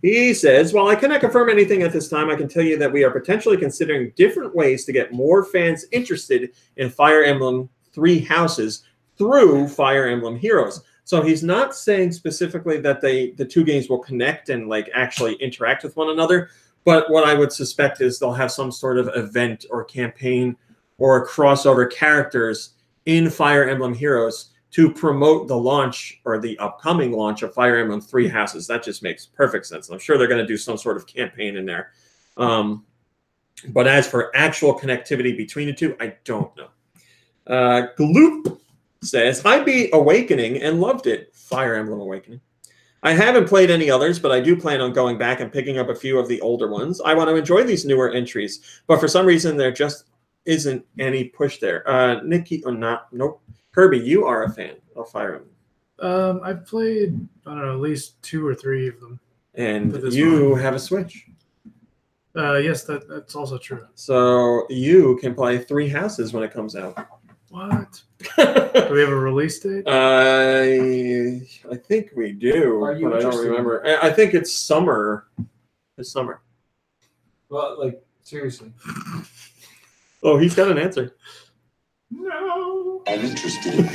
He says, while I cannot confirm anything at this time, I can tell you that we are potentially considering different ways to get more fans interested in Fire Emblem Three Houses through Fire Emblem Heroes. So he's not saying specifically that the two games will connect and like actually interact with one another, but what I would suspect is they'll have some sort of event or campaign or crossover characters in Fire Emblem Heroes to promote the launch or the upcoming launch of Fire Emblem Three Houses. That just makes perfect sense. I'm sure they're going to do some sort of campaign in there. But as for actual connectivity between the two, I don't know. Gloop says, I beat Awakening and loved it. Fire Emblem Awakening. I haven't played any others, but I do plan on going back and picking up a few of the older ones. I want to enjoy these newer entries, but for some reason there just isn't any push there. Nikki, or not, nope. Kirby, you are a fan of Fire Emblem. I've played, I don't know, at least 2 or 3 of them. And you have a Switch. Yes, that's also true. So you can play Three Houses when it comes out. What? Do we have a release date? I think we do, but I don't remember. I think it's summer. This summer. Well, like, seriously. Oh, he's got an answer. No. I'm interested. Okay,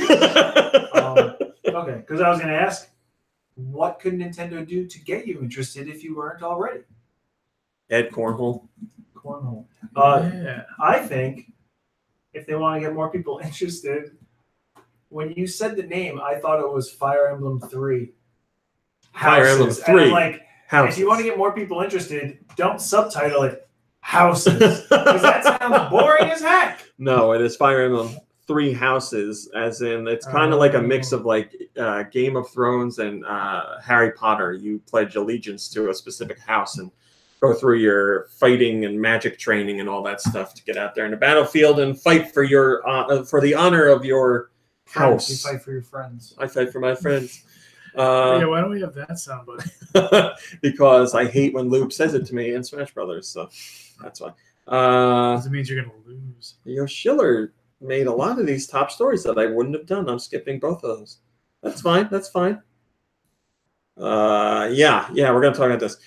because I was going to ask, what could Nintendo do to get you interested if you weren't already? Ed Cornhole. Cornhole. Yeah. I think if they want to get more people interested, when you said the name, I thought it was Fire Emblem 3. Fire Emblem Houses. 3. And I'm like, Houses. if you want to get more people interested, don't subtitle it Houses. Because that sounds boring as heck. No, it is Fire Emblem three houses, as in it's kind of like a mix of like Game of Thrones and Harry Potter. You pledge allegiance to a specific house and go through your fighting and magic training and all that stuff to get out there in the battlefield and fight for your for the honor of your house. You fight for your friends. I fight for my friends. Yeah, why don't we have that soundbite? Because I hate when Lube says it to me in Smash Brothers, so that's why. Because it means you're gonna lose. Schiller made a lot of these top stories that I wouldn't have done. I'm skipping both of those. That's fine. That's fine. Yeah, we're gonna talk about this.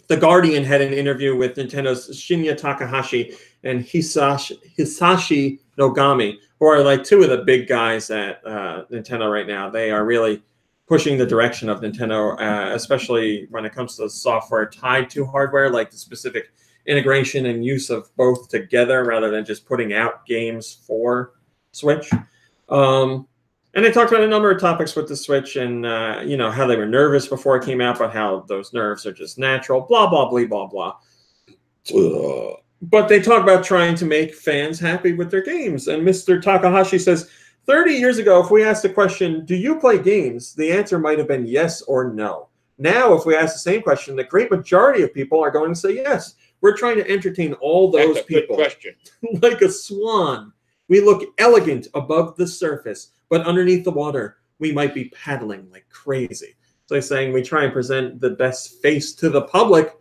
The Guardian had an interview with Nintendo's Shinya Takahashi and Hisashi Nogami, who are like two of the big guys at Nintendo right now. They are really pushing the direction of Nintendo, especially when it comes to software tied to hardware, like the specific integration and use of both together rather than just putting out games for Switch. And they talked about a number of topics with the Switch and, how they were nervous before it came out, but how those nerves are just natural, blah, blah, blah, blah, blah. But they talk about trying to make fans happy with their games. And Mr. Takahashi says, 30 years ago, if we asked the question, do you play games? The answer might have been yes or no. Now, if we ask the same question, the great majority of people are going to say yes. We're trying to entertain all those That's a people. good question. Like a swan. We look elegant above the surface, but underneath the water, we might be paddling like crazy. So he's saying we try and present the best face to the public,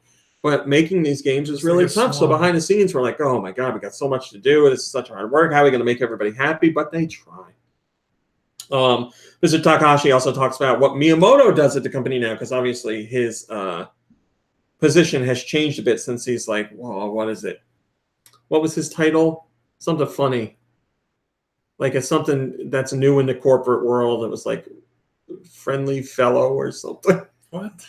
but making these games is really tough. So behind the scenes, we're like, oh my God, we got so much to do. This is such hard work. How are we going to make everybody happy? But they try. Mr. Takahashi also talks about what Miyamoto does at the company now, because obviously his position has changed a bit since he's like, whoa, what is it? What was his title? Something funny. Like it's something that's new in the corporate world. It was like friendly fellow or something. What?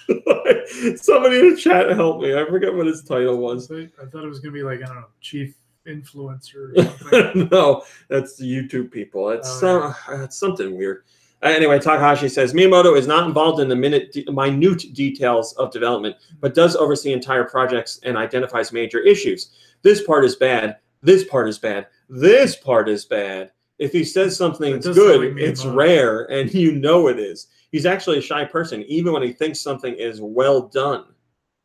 Somebody in the chat help me. I forget what his title was. I thought it was going to be like, I don't know, chief influencer or something. No, that's the YouTube people. It's something weird. Anyway, Takahashi says, Miyamoto is not involved in the minute details of development, but does oversee entire projects and identifies major issues. This part is bad. This part is bad. This part is bad. If he says something's good, like it's rare, and you know it is. He's actually a shy person, even when he thinks something is well done.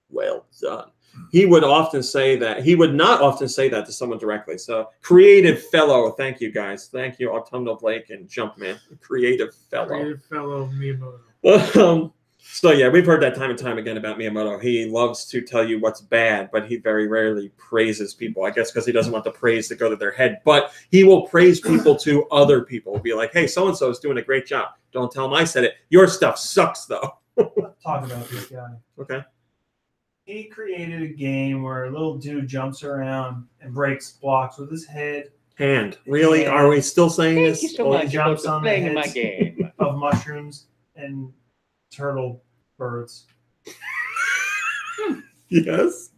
Well done. He would often say that. He would not often say that to someone directly. So, creative fellow. Thank you, guys. Thank you, Autumnal Blake and Jumpman. Creative fellow. Creative fellow Miyamoto. So, yeah, we've heard that time and time again about Miyamoto. He loves to tell you what's bad, but he very rarely praises people. I guess because he doesn't want the praise to go to their head. But he will praise people to other people. He'll be like, hey, so-and-so is doing a great job. Don't tell him I said it. Your stuff sucks, though. Let's talk about this guy. Okay. He created a game where a little dude jumps around and breaks blocks with his head. Hand. Really? Are we still saying Thank this? you so Or much he jumps for on the playing my heads game. of mushrooms and turtle birds. Yes.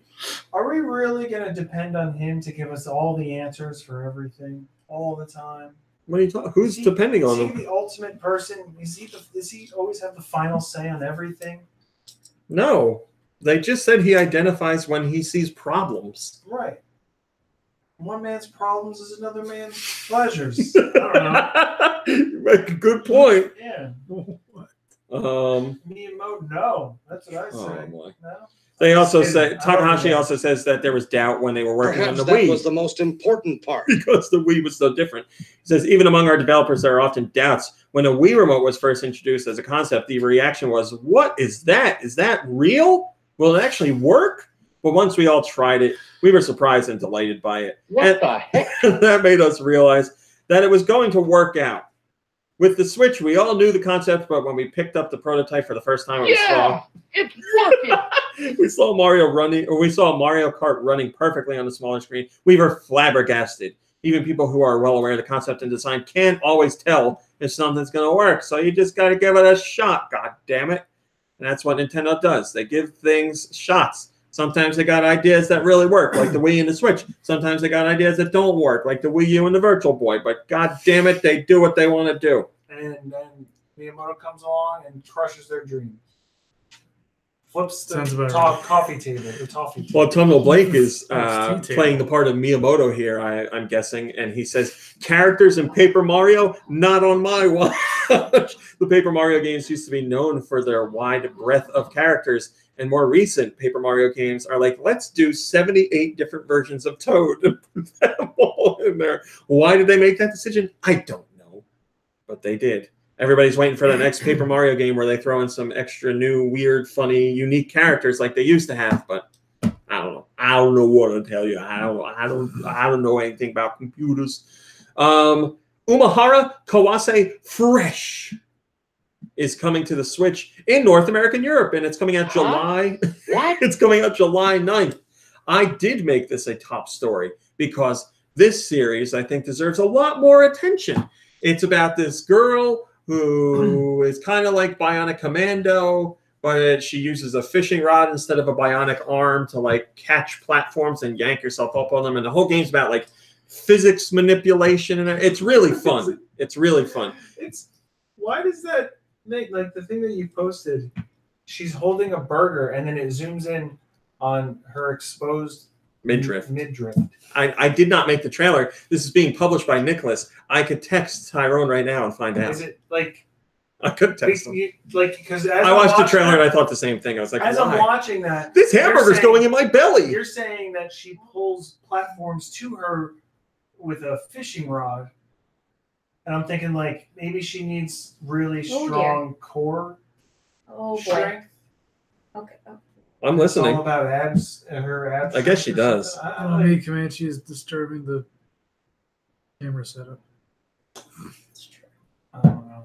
Are we really going to depend on him to give us all the answers for everything all the time? What are you talking? Who's depending on Is him? he the ultimate person? Does he always have the final say on everything? No. They just said he identifies when he sees problems. Right. One man's problems is another man's pleasures. I don't know. You make a good point. Yeah. Me and Mo, no. That's what I say. Oh, boy. No? They also Kidding. say, I Takahashi don't also says that there was doubt when they were working Perhaps on the that Wii. was the most important part. Because the Wii was so different. He says, even among our developers, there are often doubts. When a Wii remote was first introduced as a concept, the reaction was, what is that? Is that real? Will it actually work? But once we all tried it, we were surprised and delighted by it. What the heck? That made us realize that it was going to work out. With the Switch, we all knew the concept, but when we picked up the prototype for the first time, It's working. we saw Mario Kart running perfectly on the smaller screen. We were flabbergasted. Even people who are well aware of the concept and design can't always tell if something's going to work. So you just got to give it a shot, god damn it. And that's what Nintendo does. They give things shots. Sometimes they got ideas that really work, like the Wii and the Switch. Sometimes they got ideas that don't work, like the Wii U and the Virtual Boy. But god damn it, they do what they want to do. And then Miyamoto comes along and crushes their dreams. flips the Sounds about coffee table, the toffee table. Well, Tonal Blake is Oh, it's tea playing the table. part of Miyamoto here, I'm guessing, and he says, characters in Paper Mario, not on my watch. The Paper Mario games used to be known for their wide breadth of characters, and more recent Paper Mario games are like, let's do 78 different versions of Toad and put them all in there. Why did they make that decision? I don't know, but they did. Everybody's waiting for the next Paper Mario game where they throw in some extra new, weird, funny, unique characters like they used to have. But I don't know. I don't know what to tell you. I don't know anything about computers. Umahara Kawase Fresh is coming to the Switch in North America and Europe, and it's coming out July. What? It's coming out July 9th. I did make this a top story because this series, I think, deserves a lot more attention. It's about this girl who is kind of like Bionic Commando, but she uses a fishing rod instead of a bionic arm to like catch platforms and yank yourself up on them. And the whole game's about like physics manipulation, and it's really fun. It's really fun. Why does that make, like, the thing that you posted? She's holding a burger, and then it zooms in on her exposed Midriff. I did not make the trailer. This is being published by Nicholas. I could text Tyrone right now and find out. Is it like I could text him. like because I watched the trailer and I thought the same thing. I was like, as why? I'm watching that, This hamburger's going in my belly. You're saying that she pulls platforms to her with a fishing rod, and I'm thinking like maybe she needs really strong core Oh boy. strength. Okay. Oh. I'm It's listening. all about abs, her abs. I guess she or does. something. Oh, me, Comanche is disturbing the camera setup. I don't know.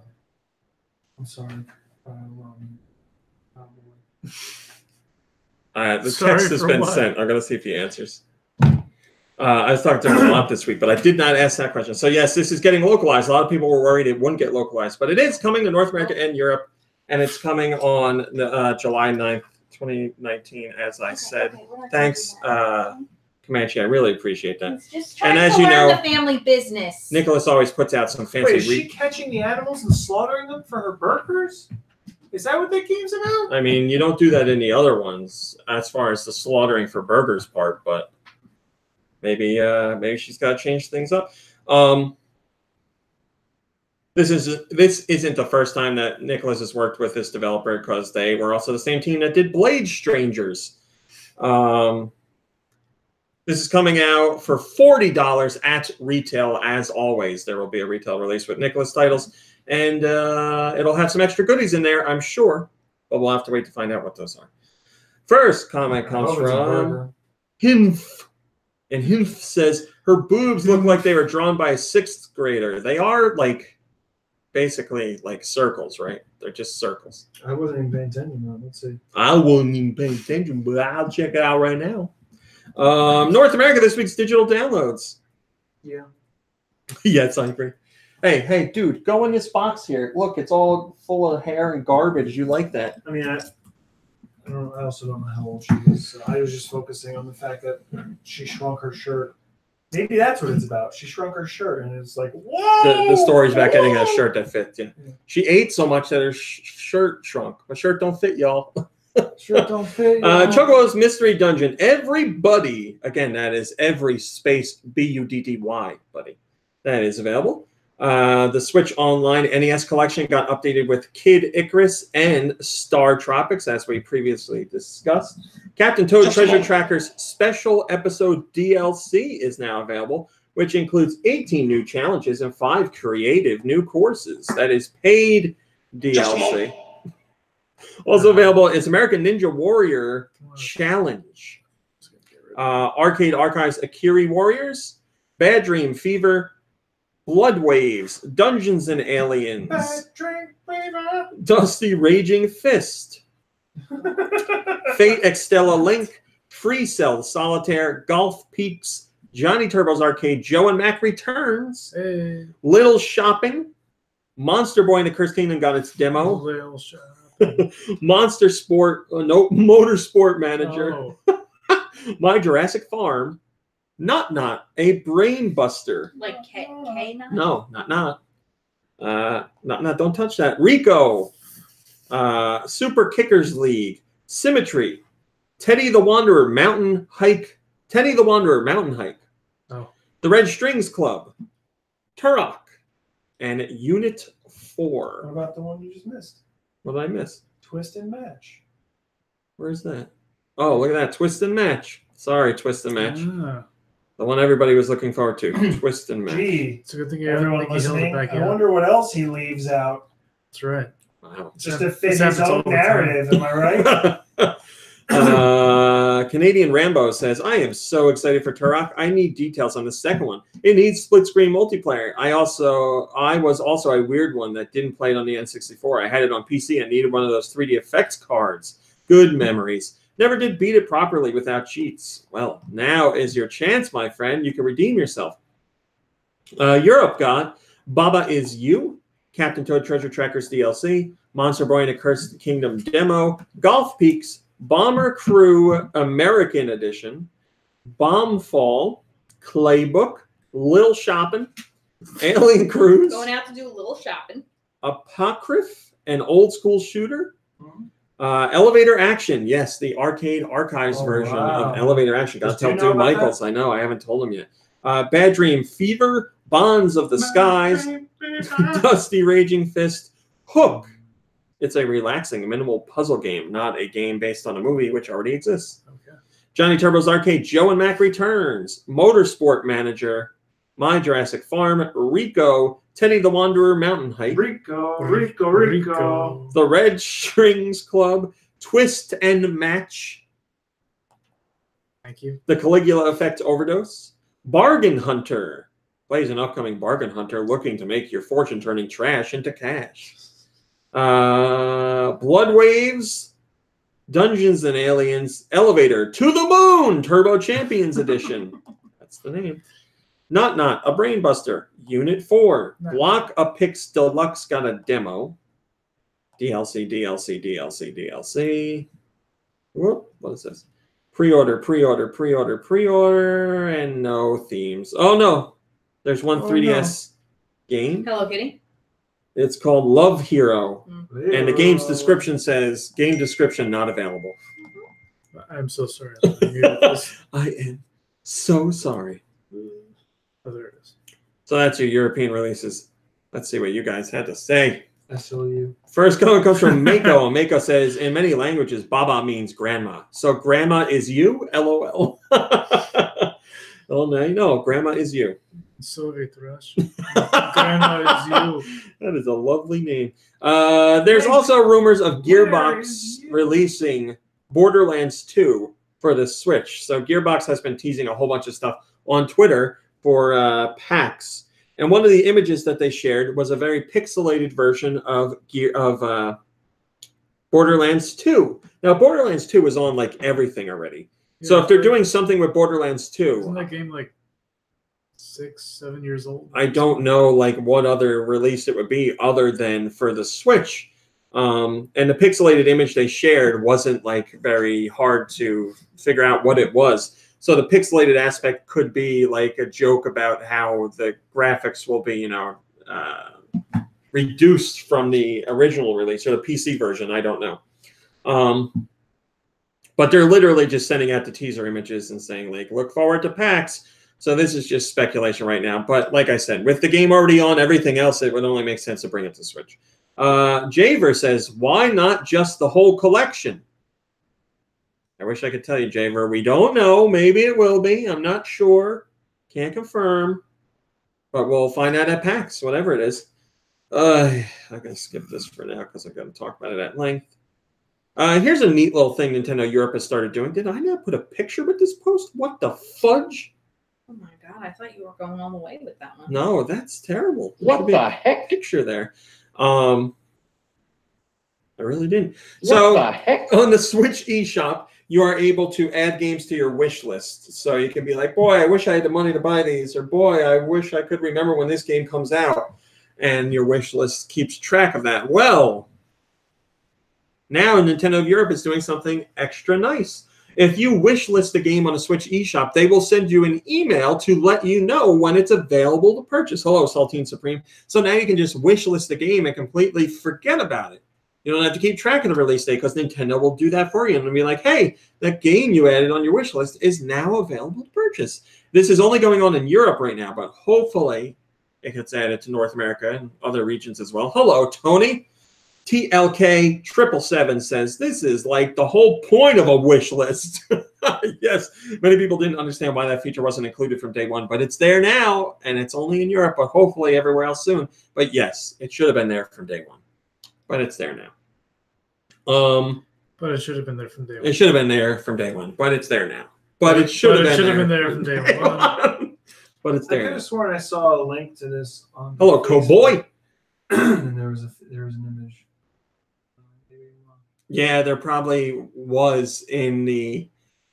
I'm sorry. The Sorry text has for been what? sent. I'm going to see if he answers. I was talking to him a lot this week, but I did not ask that question. So, yes, this is getting localized. A lot of people were worried it wouldn't get localized, but it is coming to North America and Europe, and it's coming on July 9th, 2019, as I said. Thanks, Comanche. I really appreciate that. He's just trying as to you learn know, the family business. Nicholas always puts out some fancy... Wait, is she catching the animals and slaughtering them for her burgers? Is that what that game's about? I mean, you don't do that in the other ones as far as the slaughtering for burgers part, but maybe she's got to change things up. This isn't the first time that Nicholas has worked with this developer because they were also the same team that did Blade Strangers. This is coming out for $40 at retail. As always, there will be a retail release with Nicholas titles. And it'll have some extra goodies in there, I'm sure. But we'll have to wait to find out what those are. First comment comes from Hinf. And Hinf says, her boobs look like they were drawn by a 6th grader. They are, like, basically, like, circles, right? They're just circles. I wasn't even paying attention to that. Let's see. I wasn't even paying attention, but I'll check it out right now. North America, this week's digital downloads. Yeah. Yes, I agree. Hey, dude, go in this box here. Look, it's all full of hair and garbage. You like that? I mean, I also don't know how old she is. So I was just focusing on the fact that she shrunk her shirt. Maybe that's what it's about. She shrunk her shirt, and it's like, whoa! The story's about getting a shirt that fits. Yeah. She ate so much that her shirt shrunk. My shirt don't fit, y'all. Shirt don't fit. Chocobo's Mystery Dungeon. Everybody, again, that is every space BUDDY, buddy. That is available. The Switch Online NES collection got updated with Kid Icarus and Star Tropics, as we previously discussed. Captain Toad Treasure Trackers Special Episode DLC is now available, which includes 18 new challenges and 5 creative new courses. That is paid DLC. Also available is American Ninja Warrior Challenge. Arcade Archives Akiri Warriors, Bad Dream Fever, Blood Waves, Dungeons and Aliens, Dusty Raging Fist, Fate Extella Link, Free Cell Solitaire, Golf Peeps, Johnny Turbo's Arcade, Joe and Mac Returns, Little Shopping, Monster Boy and the Cursed Kingdom got its demo, Little Shopping. Monster Sport, Motorsport Manager, Oh. My Jurassic Farm, Not, a Brain Buster. Like K not? No, Not. Don't touch that. Rico, Super Kickers League, Symmetry, Teddy the Wanderer Mountain Hike, Teddy the Wanderer Mountain Hike, Oh. The Red Strings Club, Turok, and Unit What 4. about the one you just missed? What did I miss? Twist and match. Where's that? Oh, look at that. Twist and Match. Sorry, Twist and Match. Ah, The one everybody was looking forward to. Twist and Match. Gee, it's a good thing you everyone think he held it listening, back I out. wonder what else he leaves out. That's right. Wow. Just Yeah, to fit this his happens all own the time. narrative, am I right? Canadian Rambo says, I am so excited for Turok. I need details on the second one. It needs split screen multiplayer. I was also a weird one that didn't play it on the N64. I had it on PC and needed one of those 3D effects cards. Good memories. Never did beat it properly without cheats. Well, now is your chance, my friend. You can redeem yourself. Europe got Baba Is You, Captain Toad Treasure Trackers DLC, Monster Boy and a Cursed Kingdom demo, Golf Peaks, Bomber Crew American Edition, Bombfall, Claybook, Lil Shopping, Alien Cruise, Going out to do a little shopping. Apocryph, an old school shooter, Elevator Action. Yes, the Arcade Archives version wow. of Elevator Action. Got to Do you tell know Dude about Michaels. I know. I haven't told him yet. Bad Dream Fever, Bonds of the Skies, Dusty Raging Fist, Hook. It's a relaxing, minimal puzzle game, not a game based on a movie which already exists. Okay. Johnny Turbo's Arcade, Joe and Mac Returns, Motorsport Manager, My Jurassic Farm, Rico, Teddy the Wanderer Mountain Hike, Rico. The Red Strings Club, Twist and Match, Thank you. The Caligula Effect Overdose, Bargain Hunter, plays an upcoming bargain hunter looking to make your fortune turning trash into cash. Blood Waves, Dungeons and Aliens, Elevator to the Moon, Turbo Champions Edition. That's the name. Not a Brain Buster, Unit 4, No. Block a Pix Deluxe got a demo. DLC. Whoop, what is this? Pre-order, and no themes. Oh no, there's one 3DS game. Hello Kitty. It's called Love Hero, and the game's description says game description not available. I'm so sorry. I muted this. I am so sorry. Oh, there it is. So that's your European releases. Let's see what you guys had to say. SLU. First comment comes from Mako. Mako says, in many languages, Baba means grandma. So grandma is you? LOL. Well, now you know. Grandma is you. Sorry, Thrush. Grandma is you. That is a lovely name. There's also rumors of Gearbox releasing Borderlands 2 for the Switch. So Gearbox has been teasing a whole bunch of stuff on Twitter for PAX. And one of the images that they shared was a very pixelated version of Borderlands 2. Now, Borderlands 2 is on like everything already. So Yeah, if they're like, doing something with Borderlands 2, isn't that game like 6-7 years old? I don't know like what other release it would be other than for the Switch. And the pixelated image they shared wasn't like very hard to figure out what it was. So the pixelated aspect could be like a joke about how the graphics will be, reduced from the original release or the PC version. I don't know. But they're literally just sending out the teaser images and saying, like, look forward to PAX. So this is just speculation right now. But like I said, with the game already on everything else, it would only make sense to bring it to Switch. Javer says, why not just the whole collection? I wish I could tell you, Javer. We don't know. Maybe it will be. I'm not sure. Can't confirm. But we'll find out at PAX, whatever it is. I'm going to skip this for now because I've got to talk about it at length. Here's a neat little thing Nintendo Europe has started doing. Did I not put a picture with this post? What the fudge? Oh my god, I thought you were going all the way with that one. No, that's terrible. There What should be the a heck? picture there. I really didn't. What So the heck? on the Switch eShop, you are able to add games to your wish list. So you can be like, boy, I wish I had the money to buy these, or boy, I wish I could remember when this game comes out. And your wish list keeps track of that. Well, now Nintendo of Europe is doing something extra nice. If you wish list a game on a Switch eShop, they will send you an email to let you know when it's available to purchase. Hello, Saltine Supreme. So now you can just wish list the game and completely forget about it. You don't have to keep track of the release date because Nintendo will do that for you and it'll be like, hey, that game you added on your wish list is now available to purchase. This is only going on in Europe right now, but hopefully it gets added to North America and other regions as well. Hello, Tony. TLK777 says, this is like the whole point of a wish list. Yes, many people didn't understand why that feature wasn't included from day one, but it's there now, and it's only in Europe, but hopefully everywhere else soon. But yes, it should have been there from day one, but it's there now. But it should have been there from day one. It should have been there from day one, but it's there now. But it should have been there from day one. But it's there. I could have sworn I saw a link to this on. Hello, Cowboy. And there was an image. Yeah, there probably was in the.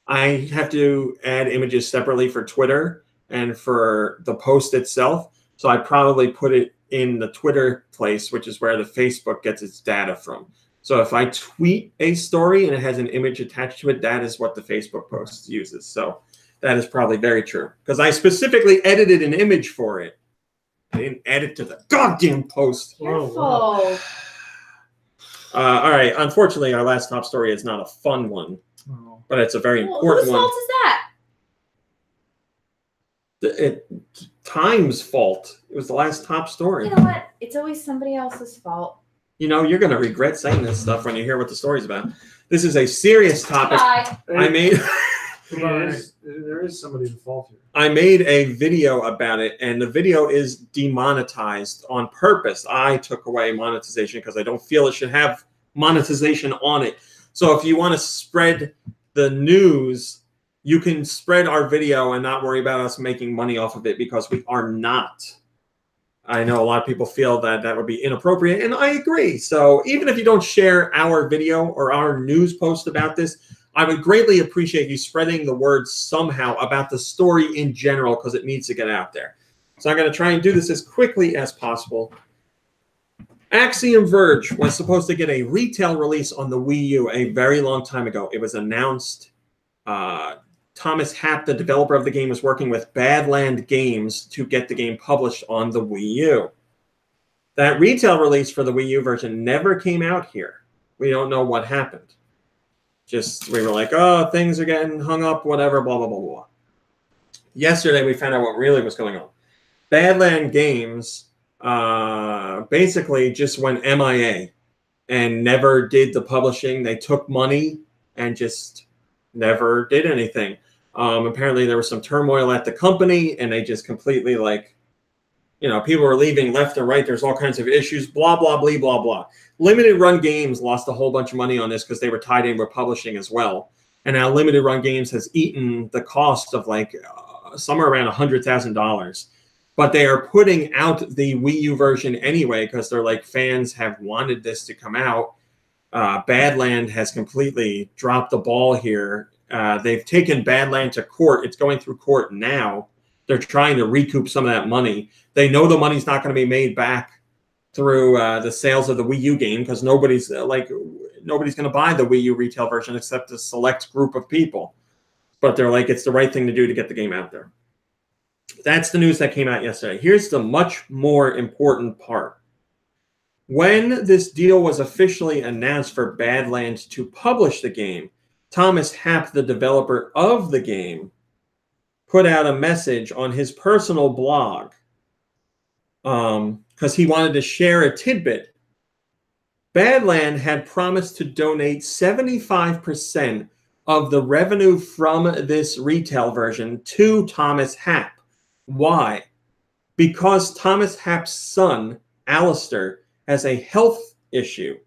I have to add images separately for Twitter and for the post itself. So I probably put it in the Twitter place, which is where the Facebook gets its data from. So if I tweet a story and it has an image attached to it, that is what the Facebook post uses. So that is probably very true. Because I specifically edited an image for it. I didn't add it to the goddamn post. Careful. All right. Unfortunately, our last top story is not a fun one, but it's a very important one. Whose fault is that? Time's fault. It was the last top story. You know what? It's always somebody else's fault. You know, you're going to regret saying this stuff when you hear what the story's about. This is a serious topic. Bye. I made... There is somebody to fault here. I made a video about it, and the video is demonetized on purpose. I took away monetization because I don't feel it should have monetization on it. So if you want to spread the news, you can spread our video and not worry about us making money off of it because we are not. I know a lot of people feel that that would be inappropriate, and I agree. So even if you don't share our video or our news post about this, I would greatly appreciate you spreading the word somehow about the story in general because it needs to get out there. So I'm going to try and do this as quickly as possible. Axiom Verge was supposed to get a retail release on the Wii U a very long time ago. It was announced. Thomas Happ, the developer of the game, was working with Badland Games to get the game published on the Wii U. That retail release for the Wii U version never came out here. We don't know what happened. Just, we were like, oh, things are getting hung up, whatever, blah, blah, blah, blah. Yesterday, we found out what really was going on. Badland Games basically just went MIA and never did the publishing. They took money and just never did anything. Apparently, there was some turmoil at the company, and they just completely, like, you know, people were leaving left and right. There's all kinds of issues, blah, blah, blah, blah, blah. Limited Run Games lost a whole bunch of money on this because they were tied in with publishing as well. And now Limited Run Games has eaten the cost of like somewhere around $100,000. But they are putting out the Wii U version anyway because they're like, fans have wanted this to come out. Badland has completely dropped the ball here. They've taken Badland to court. It's going through court now. They're trying to recoup some of that money. They know the money's not going to be made back through the sales of the Wii U game because nobody's going to buy the Wii U retail version except a select group of people. But they're like, it's the right thing to do to get the game out there. That's the news that came out yesterday. Here's the much more important part. When this deal was officially announced for Badlands to publish the game, Thomas Happ, the developer of the game, put out a message on his personal blog because he wanted to share a tidbit. Badland had promised to donate 75% of the revenue from this retail version to Thomas Happ. Why? Because Thomas Happ's son, Alistair, has a health issue.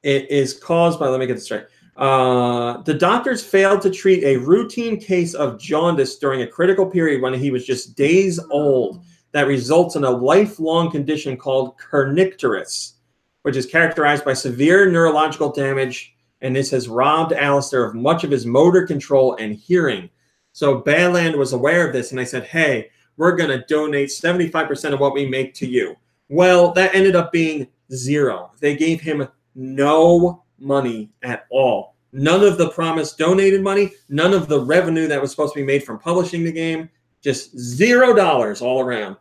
It is caused by, let me get this straight. The doctors failed to treat a routine case of jaundice during a critical period when he was just days old that results in a lifelong condition called kernicterus, which is characterized by severe neurological damage, and this has robbed Alistair of much of his motor control and hearing. So Badland was aware of this, and they said, hey, we're going to donate 75% of what we make to you. Well, that ended up being zero. They gave him no money at all. None of the promised donated money, none of the revenue that was supposed to be made from publishing the game, just $0 all around.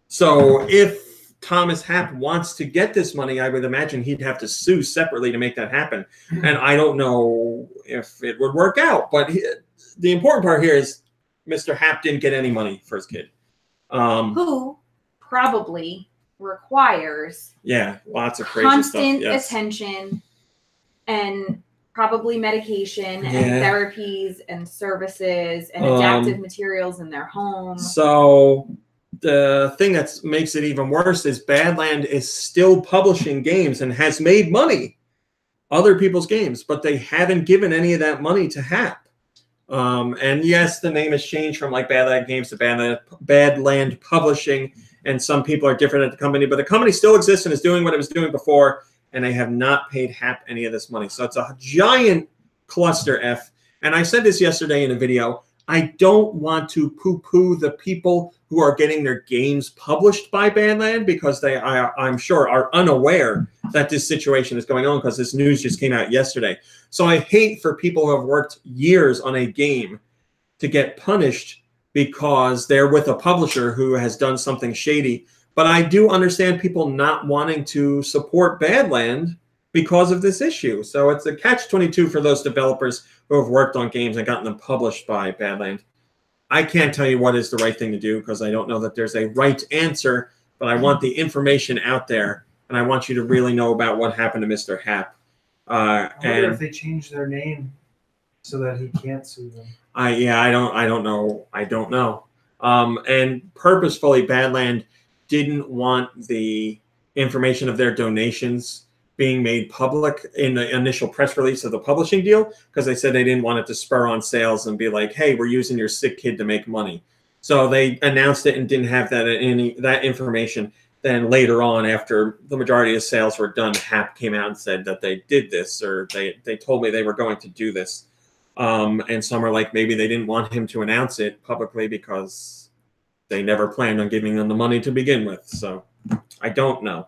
So if Thomas Happ wants to get this money, I would imagine he'd have to sue separately to make that happen. And I don't know if it would work out. But the important part here is Mr. Happ didn't get any money for his kid. Who probably requires lots of crazy constant stuff. attention and probably medication and therapies and services and adaptive materials in their home. So the thing that makes it even worse is Badland is still publishing games and has made money, other people's games, but they haven't given any of that money to Happ. And yes, the name has changed from like Badland Games to Badland Publishing, and some people are different at the company, but the company still exists and is doing what it was doing before, and they have not paid Happ any of this money. So it's a giant cluster F. And I said this yesterday in a video. I don't want to poo-poo the people who are getting their games published by Badland because they, I'm sure, are unaware that this situation is going on because this news just came out yesterday. So I hate for people who have worked years on a game to get punished because they're with a publisher who has done something shady. But I do understand people not wanting to support Badland because of this issue. So it's a catch-22 for those developers who have worked on games and gotten them published by Badland. I can't tell you what is the right thing to do because I don't know that there's a right answer, but I want the information out there, and I want you to really know about what happened to Mr. Happ. I wonder if they changed their name so that he can't sue them. I don't know. And purposefully, Badland didn't want the information of their donations being made public in the initial press release of the publishing deal because they said they didn't want it to spur on sales and be like, hey, we're using your sick kid to make money. So they announced it and didn't have that information. Then later on, after the majority of sales were done, Happ came out and said that they did this, or they told me they were going to do this. And some are like, maybe they didn't want him to announce it publicly because they never planned on giving them the money to begin with. So I don't know.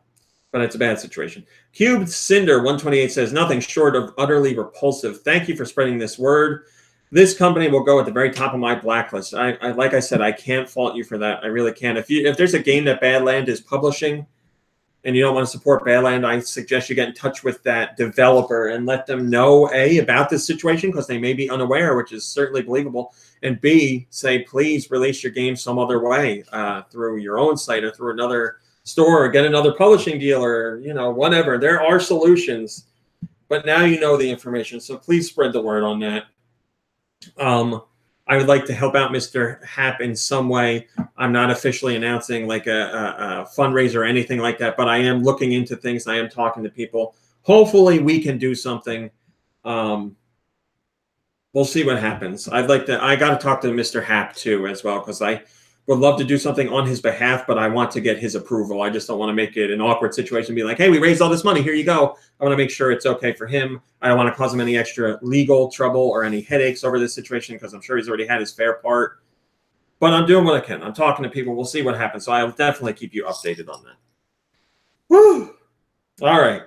But it's a bad situation. Cubed Cinder 128 says, nothing short of utterly repulsive. Thank you for spreading this word. This company will go at the very top of my blacklist. I like I said, I can't fault you for that. I really can't. If there's a game that Badland is publishing and you don't want to support Badland, I suggest you get in touch with that developer and let them know, A, about this situation because they may be unaware, which is certainly believable, and B, say, please release your game some other way through your own site or through another store or get another publishing deal or, whatever. There are solutions, but now you know the information. So please spread the word on that. I would like to help out Mr. Happ in some way. I'm not officially announcing like a fundraiser or anything like that, but I am looking into things. I am talking to people. Hopefully we can do something. We'll see what happens. I got to talk to Mr. Happ too as well, because I would love to do something on his behalf, but I want to get his approval. I just don't want to make it an awkward situation, be like, hey, we raised all this money, here you go. I want to make sure it's okay for him. I don't want to cause him any extra legal trouble or any headaches over this situation because I'm sure he's already had his fair part. But I'm doing what I can. I'm talking to people. We'll see what happens. So I'll definitely keep you updated on that. Woo! All right.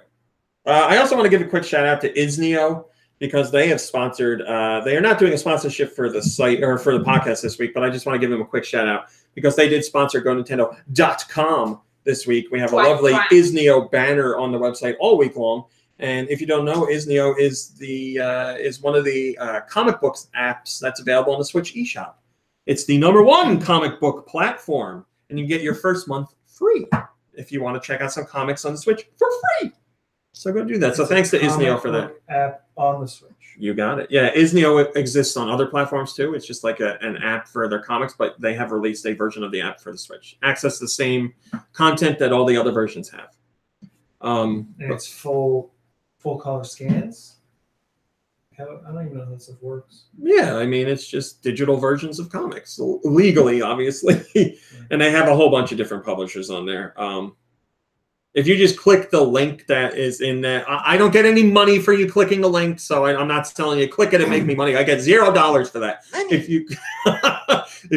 I also want to give a quick shout out to Isneo, because they have sponsored, they are not doing a sponsorship for the site or for the podcast this week, but I just want to give them a quick shout out because they did sponsor GoNintendo.com this week. We have a lovely Isneo banner on the website all week long. And if you don't know, Isneo is one of the comic books apps that's available on the Switch eShop. It's the #1 comic book platform, and you get your first month free if you want to check out some comics on the Switch for free. So go do that. So thanks to Isneo for that. App on the Switch. You got it. Yeah, Isneo exists on other platforms too. It's just like an app for their comics, but they have released a version of the app for the Switch. Access the same content that all the other versions have. And it's full color scans. I don't even know how that stuff works. Yeah, I mean, it's just digital versions of comics, legally, obviously. And they have a whole bunch of different publishers on there. If you just click the link that is in that, I don't get any money for you clicking the link, so I'm not telling you click it and make me money. I get $0 for that. If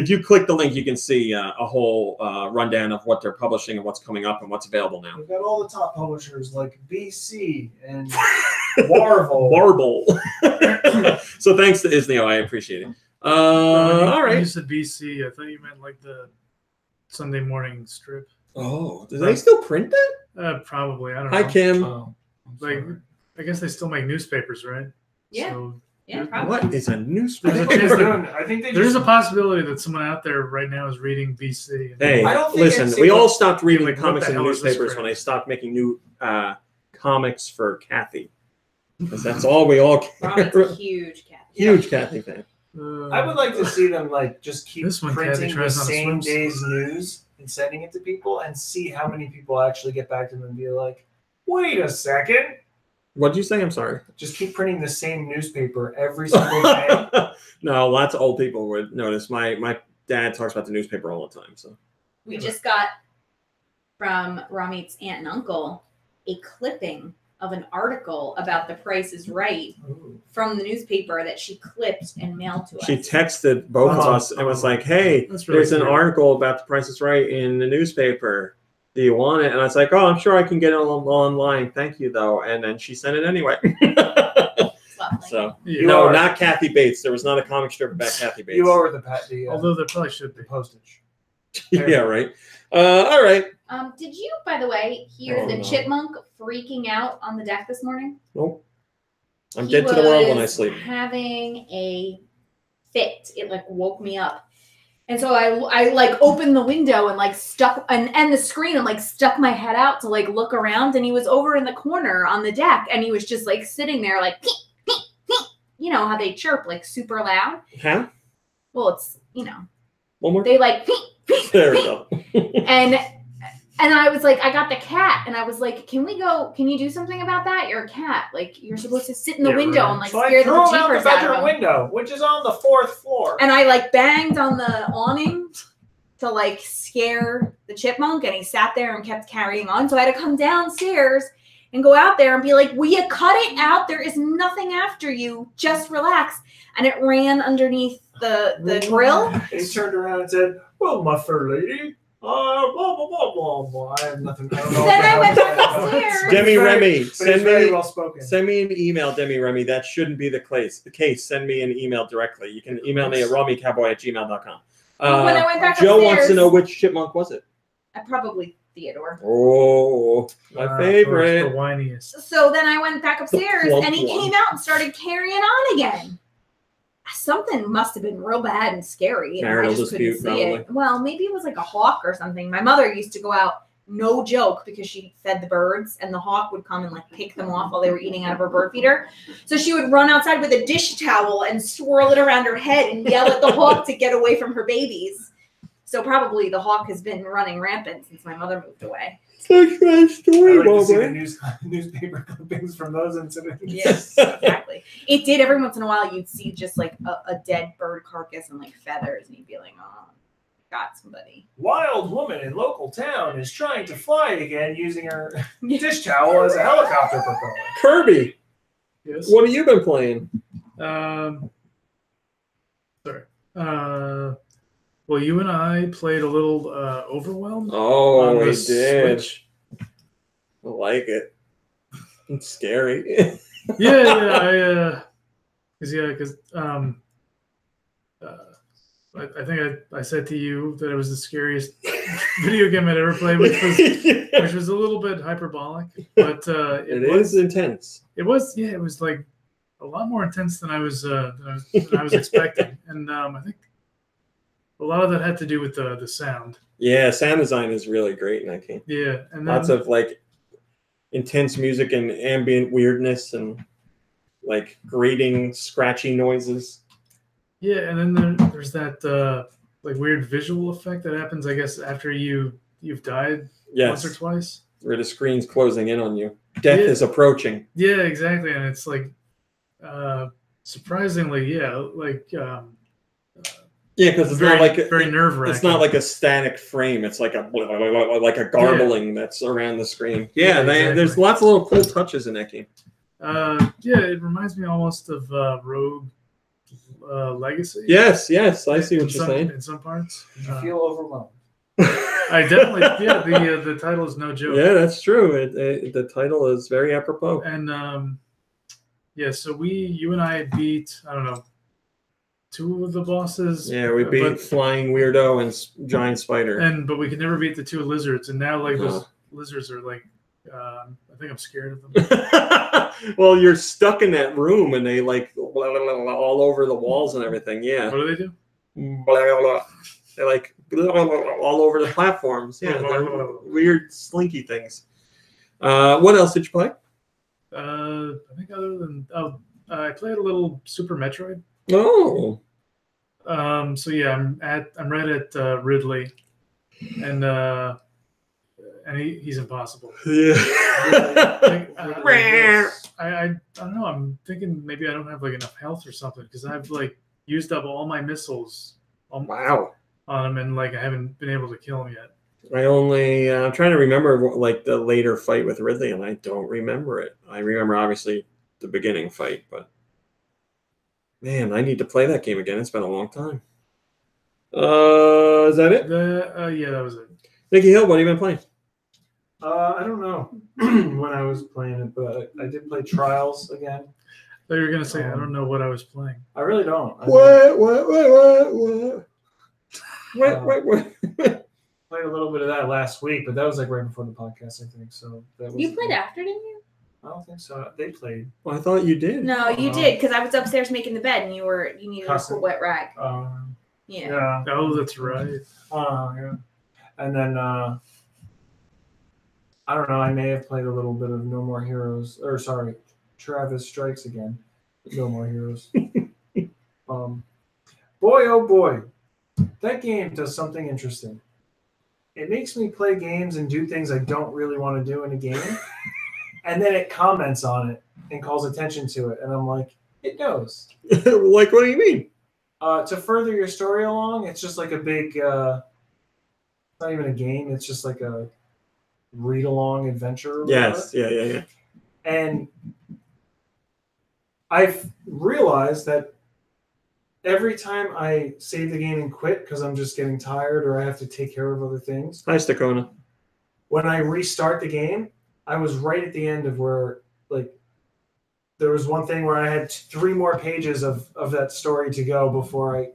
you click the link, you can see a whole rundown of what they're publishing and what's coming up and what's available now. We've got all the top publishers like BC and Warble. So thanks to Isneo, I appreciate it. All right. You said BC. I thought you meant like the Sunday morning strip. Oh, do they still print that? Probably. I don't Hi, know. Kim. Oh, I'm Like, sorry. I guess they still make newspapers, right? Yeah. So Yeah, probably. What is a There's a newspaper? chance that- I think they there's just a possibility that someone out there right now is reading BC. Hey, I don't think listen, it's- we all stopped reading Like, the what comics the and hell is this newspapers crap? when they stopped making new comics for Kathy. Because that's all we all care. Robin's a huge cat. Huge Kathy fan. I would like to see them like just keep This one, Kathy printing the tries on a same swimsuit. day's news and sending it to people and see how many people actually get back to them and be like, wait a second. What'd you say? I'm sorry. Just keep printing the same newspaper every single day. No, lots of old people would notice. My dad talks about the newspaper all the time. So We just got from Ramit's aunt and uncle a clipping of an article about The Price is Right Ooh. from the newspaper that she clipped and mailed to us. she texted both of us and was like, "Hey, That's really there's an cute. article about The Price is Right in the newspaper. Do you want it?" And I was like, "Oh, I'm sure I can get it online. Thank you, though." And then she sent it anyway. It's lovely. So Yeah. no, are- not Kathy Bates. There was not a comic strip about Kathy Bates. You owe her the Although there probably should be. postage. Yeah, right. All right. Did you, by the way, hear Oh, the no. chipmunk freaking out on the deck this morning? Nope. I'm He dead to the world when I was sleep. Having a fit. It like woke me up. And so I like opened the window and like stuck and the screen and like stuck my head out to like look around, and he was over in the corner on the deck and he was just like sitting there like peep, peep, peep. You know how they chirp like super loud? Huh? Well, it's One more. they like peep, peep, There we peep. go. And I was like, I got the cat, and I was like, can you do something about that? You're a cat. Like, you're supposed to sit in the Yeah, window right. and like So I scare the threw him out the jeepers out of bedroom him. window, which is on the 4th floor. And I like banged on the awning to like scare the chipmunk, and he sat there and kept carrying on. So I had to come downstairs and go out there and be like, will you cut it out? There is nothing after you. Just relax. And it ran underneath the grill. He turned around and said, well, my fair lady, blah, blah, blah, blah, blah. I have nothing. I don't know. Then what the I hell went to back say. upstairs. But Demi it's very- Remy, but it's very well spoken. send me an email, Demi Remy. That shouldn't be the case. Send me an email directly. You can email me at romycowboy@gmail.com. When I went back Joe wants to upstairs- know which chipmunk was it. Probably Theodore. Oh, my The favorite. whiniest. So then I went back upstairs plump and he one. came out and started carrying on again. Something must have been real bad and scary. And I Marital just couldn't dispute, see it. Well, maybe it was like a hawk or something. My mother used to go out, no joke, because she fed the birds, and the hawk would come and like pick them off while they were eating out of her bird feeder. So she would run outside with a dish towel and swirl it around her head and yell at the hawk to get away from her babies. So probably the hawk has been running rampant since my mother moved away. Such a I story, like to see the Barbara. newspaper clippings from those incidents. Yes, exactly. It did every once in a while. You'd see just like a dead bird carcass and like feathers, and you'd be like, "Oh, got somebody." Wild woman in local town is trying to fly again using her dish towel as a helicopter propeller. Kirby, Yes. what have you been playing? Sorry. Well, you and I played a little Overwhelmed. Oh, on we the did. Switch. I like it. It's scary. Yeah, I think I said to you that it was the scariest video game I'd ever played, which was a little bit hyperbolic, but It is intense. It was like a lot more intense than I was expecting, and I think a lot of that had to do with the sound. Yeah, sound design is really great in that game. Yeah, and then, Lots of like intense music and ambient weirdness and like grating, scratchy noises. yeah, and then there's that like weird visual effect that happens, I guess, after you've died once or Yes, twice. where the screen's closing in on you. Death Yeah. is approaching. Yeah, exactly, and it's like surprisingly, Yeah, because it's very, not like very nerve wracking. it's not like a static frame. It's like a garbling that's around the screen. Yeah, Yeah, there's exactly. lots of little cool touches in that game. Yeah, it reminds me almost of Rogue Legacy. Yes, I see in what you're some, saying. in some parts. Did you feel overwhelmed? I definitely, the title is no joke. Yeah, that's true. The title is very apropos. And yeah, so you and I beat, I don't know, 2 of the bosses. Yeah, we beat Flying Weirdo and Giant Spider. But we could never beat the 2 lizards, and now like those lizards are like, I think I'm scared of them. Well, you're stuck in that room, and they like all over the walls and everything. Yeah. What do they do? They like all over the platforms. Yeah, they're weird slinky things. What else did you play? I think other than I played a little Super Metroid. Oh. So yeah, I'm right at Ridley, and he's impossible. Yeah. I don't know. I'm thinking maybe I don't have like enough health or something because I've like used up all my missiles. Wow. On him, and like I haven't been able to kill him yet. I'm trying to remember like the later fight with Ridley, and I don't remember it. I remember obviously the beginning fight, but man, I need to play that game again. It's been a long time. Is that it? Yeah, that was it. Nicky Hill, what have you been playing? I don't know when I was playing it, but I did play Trials again. I thought you were gonna say I don't know what I was playing. I really don't. What? Played a little bit of that last week, but that was like right before the podcast, I think. So that was. You played after, didn't you? I don't think so. They played. Well, I thought you did. No, you did because I was upstairs making the bed and you needed a cool wet rag. Yeah. Oh, that's right. Yeah. And then I don't know. I may have played a little bit of No More Heroes, or sorry, Travis Strikes Again. No More Heroes. Boy, oh boy, that game does something interesting. It makes me play games and do things I don't really want to do in a game, and then it comments on it and calls attention to it, and I'm like, it knows. Like, what do you mean? To further your story along, it's just like a big. It's not even a game. It's just like a read-along adventure. Yes. Yeah. And I've realized that every time I save the game and quit because I'm just getting tired or I have to take care of other things. Hi, Stakona. When I restart the game, I was right at the end of where, like, there was one thing where I had 3 more pages of that story to go before I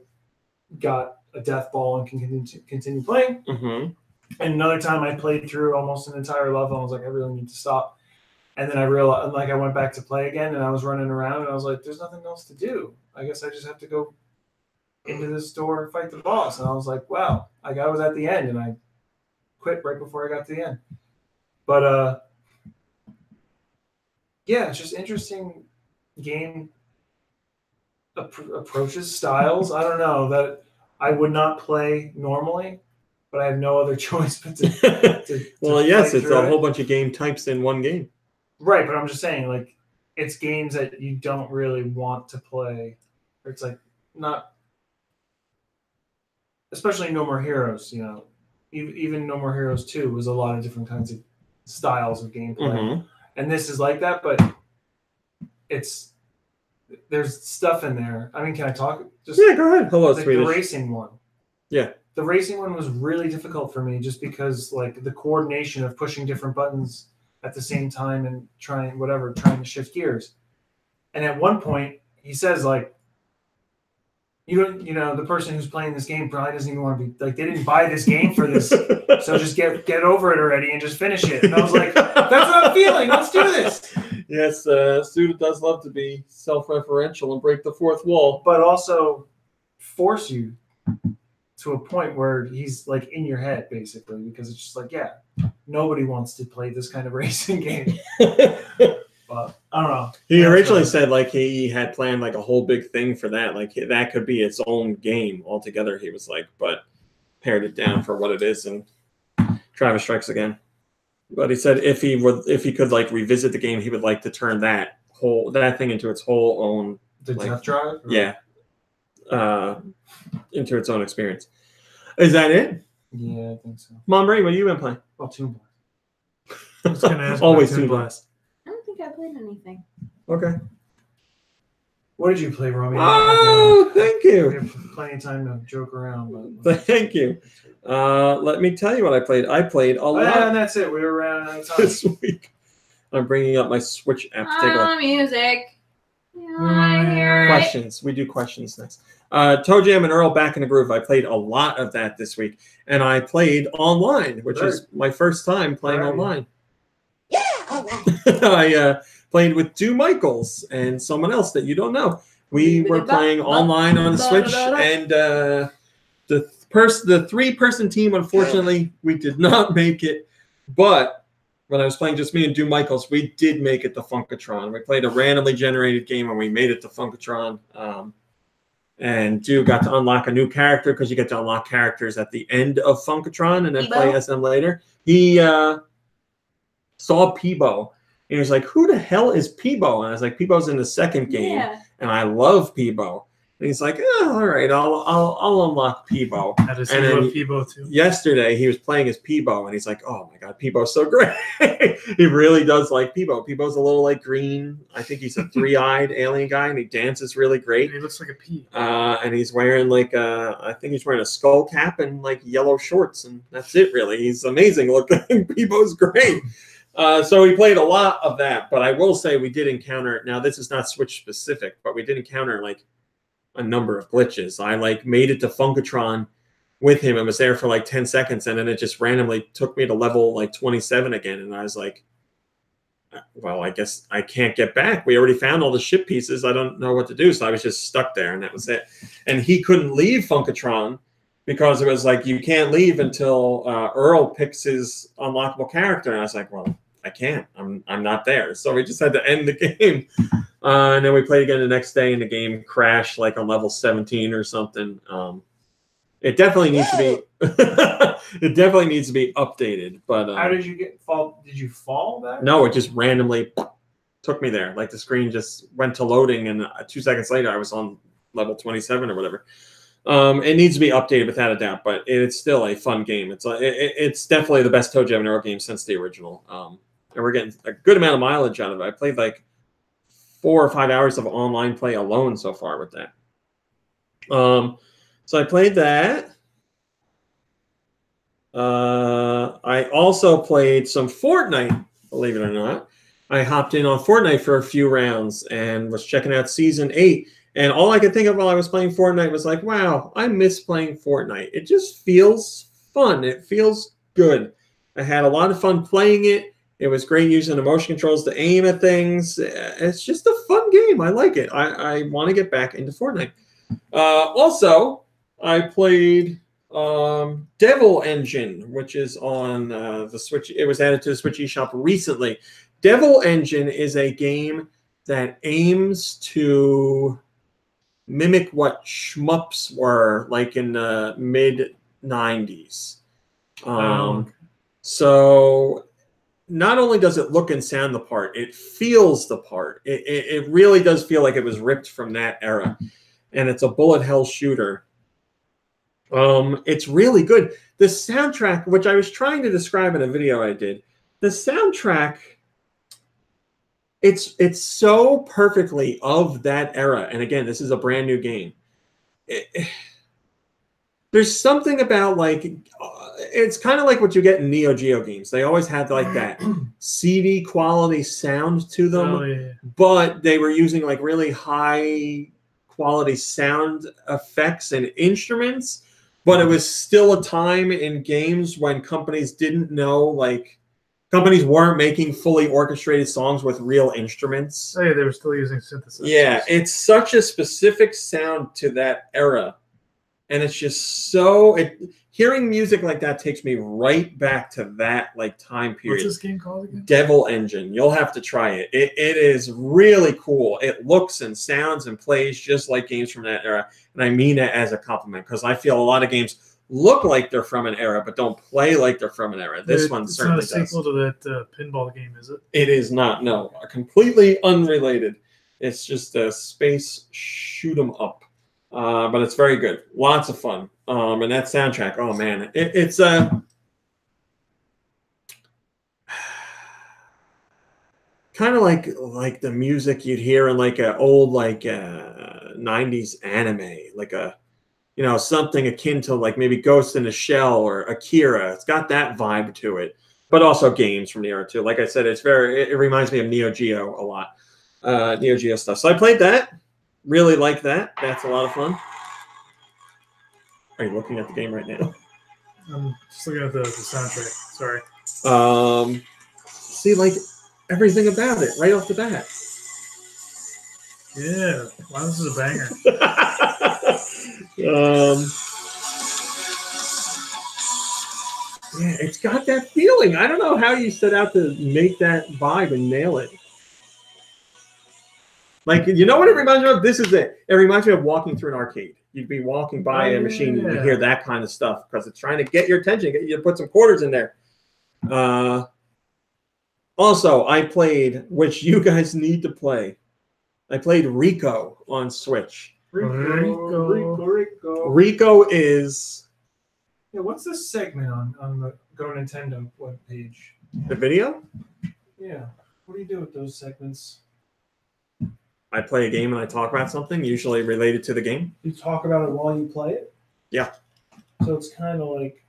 got a death ball and can continue playing. Mm-hmm. And another time I played through almost an entire level. I was like, I really need to stop. And then I realized, like, I went back to play again and I was running around and I was like, there's nothing else to do. I guess I just have to go into this store and fight the boss. And I was like, wow, I was at the end and I quit right before I got to the end. But, yeah, it's just interesting game approaches, styles. I don't know that I would not play normally, but I have no other choice but to well, yes, it's a whole bunch of game types in one game. Right, but I'm just saying, like, it's games that you don't really want to play. Or it's like not, especially No More Heroes. You know, even No More Heroes 2 was a lot of different kinds of styles of gameplay, Mm-hmm. and this is like that. But there's stuff in there. I mean, can I talk? Just yeah, go ahead. Hello, like Swedish. the racing one. Yeah. The racing one was really difficult for me just because, like, the coordination of pushing different buttons at the same time and trying to shift gears. And at one point, he says, like, the person who's playing this game probably doesn't even want to be, like, they didn't buy this game for this, so just get over it already and just finish it. And I was like, that's what I'm feeling. Let's do this. Yes, Suda does love to be self-referential and break the fourth wall. But also force you to a point where he's, like, in your head, basically, because it's just like, yeah, nobody wants to play this kind of racing game. But I don't know. He originally said, like, he had planned, like, a whole big thing for that. Like, that could be its own game altogether, he was like, but pared it down for what it is. And Travis Strikes Again. But he said if he could, like, revisit the game, he would like to turn that thing into its whole own. The like, Death Drive? Yeah. Into its own experience. Is that it? Yeah, I think so. Mom Ray, what have you been playing? Oh, Toon Blast. I was gonna ask Always about Toon Toon Blast. I don't think I played anything. Okay. What did you play, Romy? Oh, thank We you. have plenty of time to joke around. But Thank you. Let me tell you what I played. I played a lot and that's it. We were running out of time. this week. I'm bringing up my Switch app to take a look. Music. You wanna hear questions. We do questions next. Toe Jam and Earl Back in the Groove. I played a lot of that this week, and I played online, which is my first time playing online. Yeah, all right. I played with Do Michaels and someone else that you don't know. We were playing online on the Switch, and the 3-person team, unfortunately, we did not make it. But when I was playing just me and Do Michaels, we did make it to Funkatron. We played a randomly generated game, and we made it to Funkatron. And Do got to unlock a new character because you get to unlock characters at the end of Funkatron and then play as them later. He saw Peebo. And he was like, who the hell is Peebo? And I was like, Peebo's in the second game. Yeah. And I love Peebo. And he's like, oh, all right, I'll unlock Peebo. That is And love then Peebo too. yesterday, he was playing as Peebo. And he's like, oh, my God, Peebo's so great. He really does like Peebo. Peebo's a little like green. I think he's a 3-eyed alien guy. And he dances really great. And he looks like a pea. And he's wearing like I think he's wearing a skull cap and like yellow shorts. And that's it, really. He's amazing looking. Peebo's great. So we played a lot of that, but I will say we did encounter, now this is not Switch specific, but we did encounter like a number of glitches. I like made it to Funkatron with him and was there for like 10 seconds, and then it just randomly took me to level like 27 again, and I was like, well, I guess I can't get back. We already found all the ship pieces. I don't know what to do, so I was just stuck there, and that was it. And he couldn't leave Funkatron because it was like, you can't leave until Earl picks his unlockable character, and I was like, well, I can't. I'm not there. So we just had to end the game. And then we played again the next day, and the game crashed like on level 17 or something. It definitely needs to be. It definitely needs to be updated. But how did you fall? Did you fall back? No, it just randomly took me there. Like the screen just went to loading, and 2 seconds later, I was on level 27 or whatever. It needs to be updated without a doubt, but it's still a fun game. It's definitely the best Toe Jam and Earl game since the original. And we're getting a good amount of mileage out of it. I played like 4 or 5 hours of online play alone so far with that. So I played that. I also played some Fortnite, believe it or not. I hopped in on Fortnite for a few rounds and was checking out Season 8. And all I could think of while I was playing Fortnite was like, wow, I miss playing Fortnite. It just feels fun. It feels good. I had a lot of fun playing it. It was great using the motion controls to aim at things. It's just a fun game. I like it. I want to get back into Fortnite. Also, I played Devil Engine, which is on the Switch. It was added to the Switch eShop recently. Devil Engine is a game that aims to mimic what shmups were like in the mid-90s. So not only does it look and sound the part, it feels the part. It really does feel like it was ripped from that era. And it's a bullet hell shooter. It's really good. The soundtrack, which I was trying to describe in a video I did, the soundtrack, it's so perfectly of that era. And again, this is a brand new game. There's something about like, it's kind of like what you get in Neo Geo games. They always had like that CD quality sound to them, but they were using like really high quality sound effects and instruments. But it was still a time in games when companies didn't know, like, companies weren't making fully orchestrated songs with real instruments. Oh, yeah, they were still using synthesizers. Yeah, it's such a specific sound to that era. And it's just so... hearing music like that takes me right back to that like time period. What's this game called again? Devil Engine. You'll have to try it. It is really cool. It looks and sounds and plays just like games from that era. And I mean that as a compliment, because I feel a lot of games look like they're from an era, but don't play like they're from an era. This one certainly does. It's not a sequel to that pinball game, is it? It is not, no. Completely unrelated. It's just a space shoot 'em up. But it's very good. Lots of fun. And that soundtrack, oh man, it's kind of like the music you'd hear in like an old like 90s anime, like something akin to like maybe Ghost in the Shell or Akira. It's got that vibe to it, but also games from the era too. Like I said, it reminds me of Neo Geo a lot, Neo Geo stuff. So I played that. really like that. That's a lot of fun. Are you looking at the game right now? I'm just looking at the soundtrack. Sorry. See, like everything about it right off the bat. Yeah. Wow, this is a banger. Yeah, it's got that feeling. I don't know how you set out to make that vibe and nail it. Like, you know what it reminds me of? This is it. It reminds me of walking through an arcade. You'd be walking by a machine and you hear that kind of stuff because it's trying to get your attention, get you to put some quarters in there. Also, I played, which you guys need to play. I played Rico on Switch. Rico is... Yeah, what's this segment on the GoNintendo webpage? The video? Yeah. What do you do with those segments? I play a game and I talk about something, usually related to the game. You talk about it while you play it? Yeah. So it's kind of like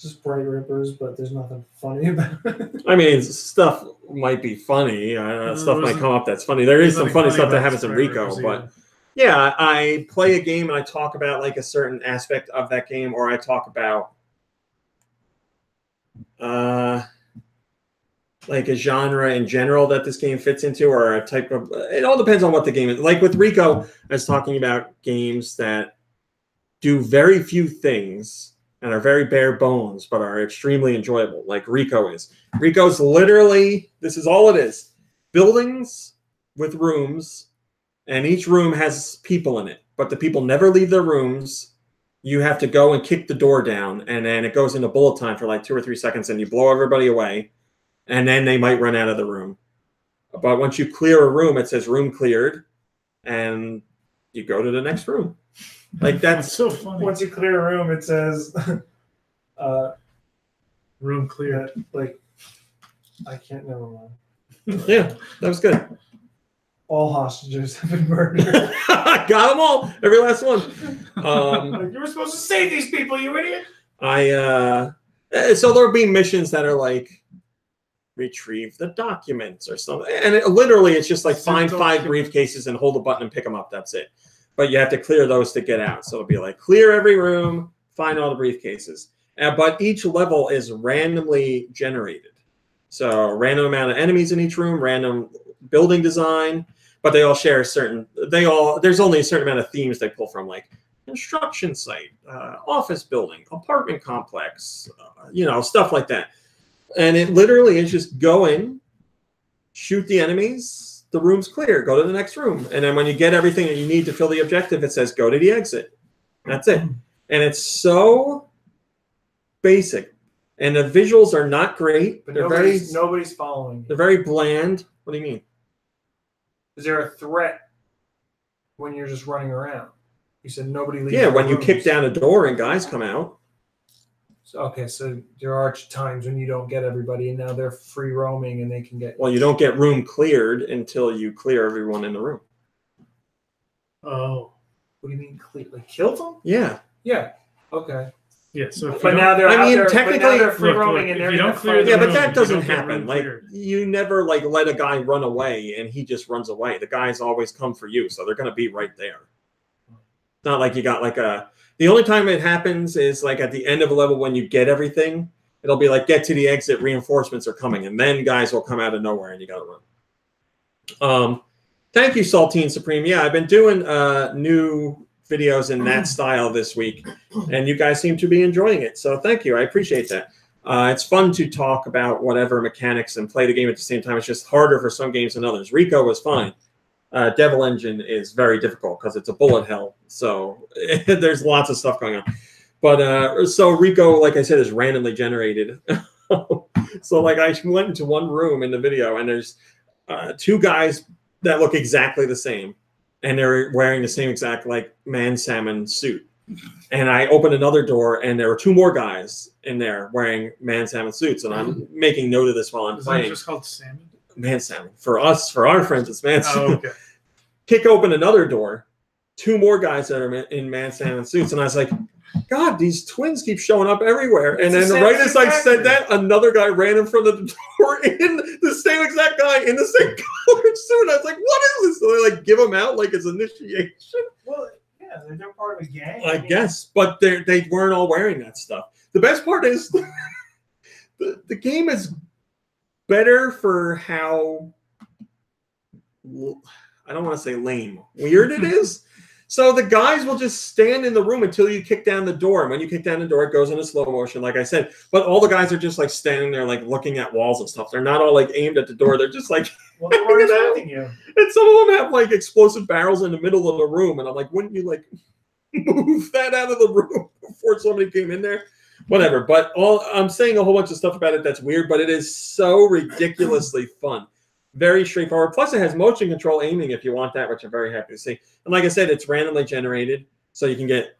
just Bright Rippers, but there's nothing funny about it. I mean, stuff might be funny. Stuff might come up that's funny. There is some funny stuff that happens in Rico, but yeah, I play a game and I talk about like a certain aspect of that game, or I talk about like a genre in general that this game fits into, or a type of. It all depends on what the game is. Like with Rico, I was talking about games that do very few things and are very bare bones, but are extremely enjoyable, like Rico is. Rico's literally, this is all it is. Buildings with rooms, and each room has people in it, but the people never leave their rooms. You have to go and kick the door down, and then it goes into bullet time for like 2 or 3 seconds, and you blow everybody away, and then they might run out of the room. But once you clear a room, it says room cleared, and you go to the next room. Like that's so funny. Once you clear a room, it says room cleared. Like I can't never mind. Yeah, that was good. All hostages have been murdered. Got them all, every last one. You were supposed to save these people, you idiot. So there'll be missions that are like retrieve the documents or something, and literally it's just like find 5 briefcases and hold a button and pick them up. That's it. But you have to clear those to get out. So it'll be like clear every room, find all the briefcases. But each level is randomly generated. So random amount of enemies in each room, random building design, but they all share a certain, there's only a certain amount of themes they pull from, like construction site, office building, apartment complex, stuff like that. And it literally is just go in, shoot the enemies, the room's clear, go to the next room. And then when you get everything that you need to fill the objective, it says go to the exit. That's it. And it's so basic. And the visuals are not great. But They're nobody's following. They're very bland. What do you mean? Is there a threat when you're just running around? You said nobody leaves. Yeah, when you kick down a door and guys come out. Okay, so there are times when you don't get everybody, and now they're free roaming, and they can get. Well, you don't get room cleared until you clear everyone in the room. Oh, what do you mean clear? Like kill them? Yeah. Yeah. Okay. Yeah. So, but now they're. I mean, technically, they're free roaming, and they're you don't clear. Yeah, but that doesn't happen. Like you never like let a guy run away, and he just runs away. The guys always come for you, so they're going to be right there. It's not like you got like a. The only time it happens is like at the end of a level when you get everything. It'll be like, get to the exit, reinforcements are coming, and then guys will come out of nowhere and you got to run. Thank you, Saltine Supreme. Yeah, I've been doing new videos in that style this week, and you guys seem to be enjoying it. So thank you. I appreciate that. It's fun to talk about whatever mechanics and play the game at the same time. It's just harder for some games than others. Rico was fine. Devil Engine is very difficult because it's a bullet hell. So there's lots of stuff going on. But so Rico, like I said, is randomly generated. So like I went into one room in the video and there's 2 guys that look exactly the same. And they're wearing the same exact like man salmon suit. And I opened another door and there were 2 more guys in there wearing man salmon suits. And I'm making note of this while I'm playing. Is it just called salmon? Man salmon. For us, for our friends, it's man salmon. Oh, okay. Kick open another door, 2 more guys that are in man suits, and I was like, God, these twins keep showing up everywhere. And then right as I said that, another guy ran in front of the door in the same exact guy in the same colored suit. I was like, what is this? So they like give him out like his initiation. Well, yeah, they're part of a gang. I guess, but they weren't all wearing that stuff. The best part is the game is better for how, I don't want to say lame, weird it is. So the guys will just stand in the room until you kick down the door. And when you kick down the door, it goes into slow motion, like I said. But all the guys are just like standing there, like looking at walls and stuff. They're not all like aimed at the door. They're just like, well, they're expecting you. And some of them have like explosive barrels in the middle of the room. And I'm like, wouldn't you like move that out of the room before somebody came in there? Whatever. But I'm saying a whole bunch of stuff about it that's weird, but it is so ridiculously fun. Very straightforward. Plus, it has motion control aiming if you want that, which I'm very happy to see. And like I said, it's randomly generated, so you can get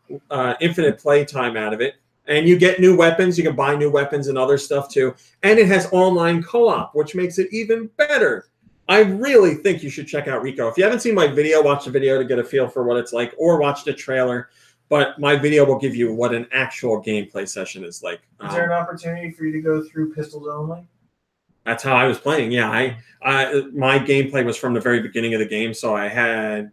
infinite play time out of it. And you get new weapons. You can buy new weapons and other stuff, too. And it has online co-op, which makes it even better. I really think you should check out Rico. If you haven't seen my video, watch the video to get a feel for what it's like, or watch the trailer. But my video will give you what an actual gameplay session is like. Is there an opportunity for you to go through pistols only? That's how I was playing. Yeah, my gameplay was from the very beginning of the game, so I had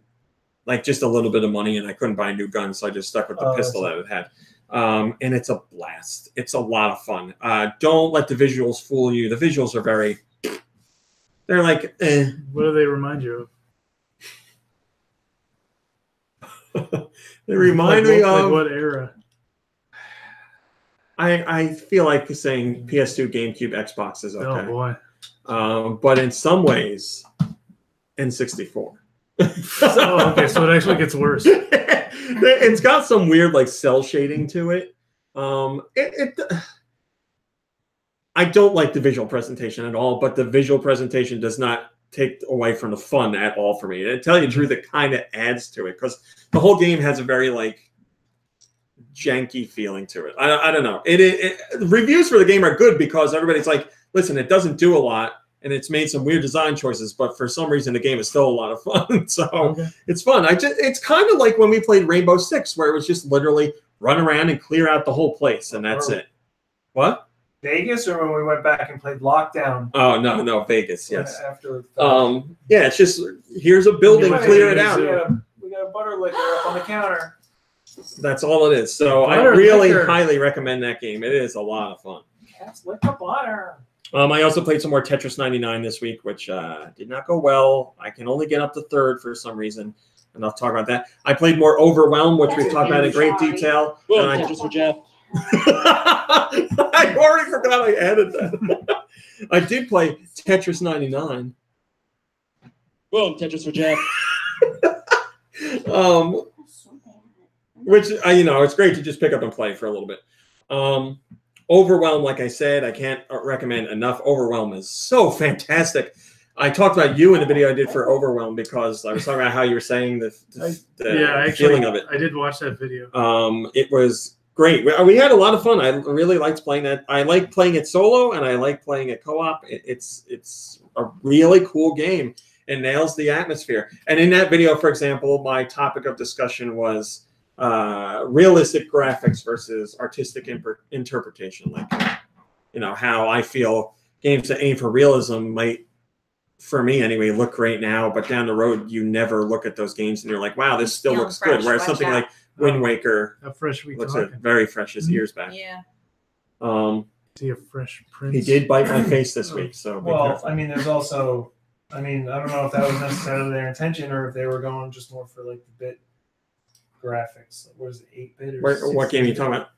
like just a little bit of money and I couldn't buy a new gun, so I just stuck with the pistol that it had. And it's a blast. It's a lot of fun. Don't let the visuals fool you. The visuals are very, they're like, eh. What do they remind you of? They remind me of like what era? I feel like saying PS2, GameCube, Xbox is okay. Oh boy! But in some ways, N64. Oh, okay, so it actually gets worse. It's got some weird like cell shading to it. I don't like the visual presentation at all, but the visual presentation does not take away from the fun at all for me. To tell you the truth, it kind of adds to it because the whole game has a very like janky feeling to it. I don't know. Reviews for the game are good because everybody's like, listen, it doesn't do a lot and it's made some weird design choices, but for some reason the game is still a lot of fun. So It's fun. It's kind of like when we played Rainbow Six, where it was just literally run around and clear out the whole place, and that's it. What? Vegas, or when we went back and played Lockdown? Oh no, Vegas. Yes. After. Yeah, it's just here's a building, clear it out. We got a butter liquor up on the counter. That's all it is. So I really highly recommend that game. It is a lot of fun. Cats lick the butter. I also played some more Tetris 99 this week, which did not go well. I can only get up to third for some reason, and I'll talk about that. I played more Overwhelm, which we've talked about in great detail. Well, Tetris for Jeff. I already forgot I added that. I did play Tetris 99. Well, Tetris for Jeff. Which, it's great to just pick up and play for a little bit. Overwhelm, like I said, I can't recommend enough. Overwhelm is so fantastic. I talked about you in the video I did for Overwhelm because I was talking about how you were saying the feeling of it. I did watch that video. It was great. We had a lot of fun. I really liked playing that. I like playing it solo, and I like playing it co-op. It's a really cool game. It nails the atmosphere. And in that video, for example, my topic of discussion was realistic graphics versus artistic interpretation. Like, how I feel games that aim for realism might, for me anyway, look great now, but down the road, you never look at those games and you're like, wow, this still looks good. Whereas something like Wind Waker looks very fresh as years back. Yeah. See a fresh Prince. He did bite my face this week. So there's also, I don't know if that was necessarily their intention or if they were going just more for like the bit graphics. What is it, 8-bit or what game are you talking about?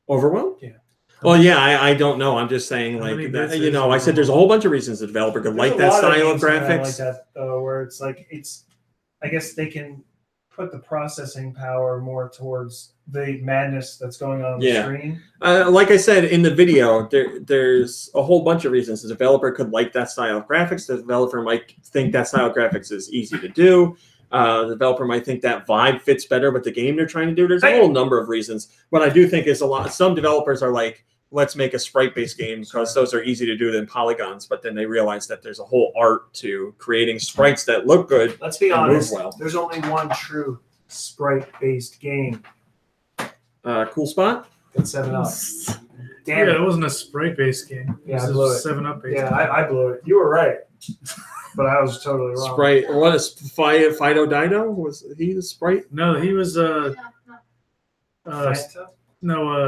Overwhelm? Yeah. Well, yeah, I don't know. I'm just saying, like, I said there's a whole bunch of reasons the developer could like that style of graphics. Like that, where it's like, I guess they can put the processing power more towards the madness that's going on the screen. Like I said in the video, there's a whole bunch of reasons the developer could like that style of graphics. The developer might think that style of graphics is easy to do. The developer might think that vibe fits better with the game they're trying to do. There's a whole number of reasons. What I do think is some developers are like, let's make a sprite-based game because those are easy to do than polygons. But then they realized that there's a whole art to creating sprites that look good. Let's be and honest. move well. There's only one true sprite-based game. Cool Spot? That's 7-Up. Yeah, Damn it it. wasn't a sprite-based game. Yeah, I It blew was it. 7-Up based. Yeah, I blew it. You were right. But I was totally wrong. Sprite. What is Fido Dido? Was he the sprite? No, he was Fanta?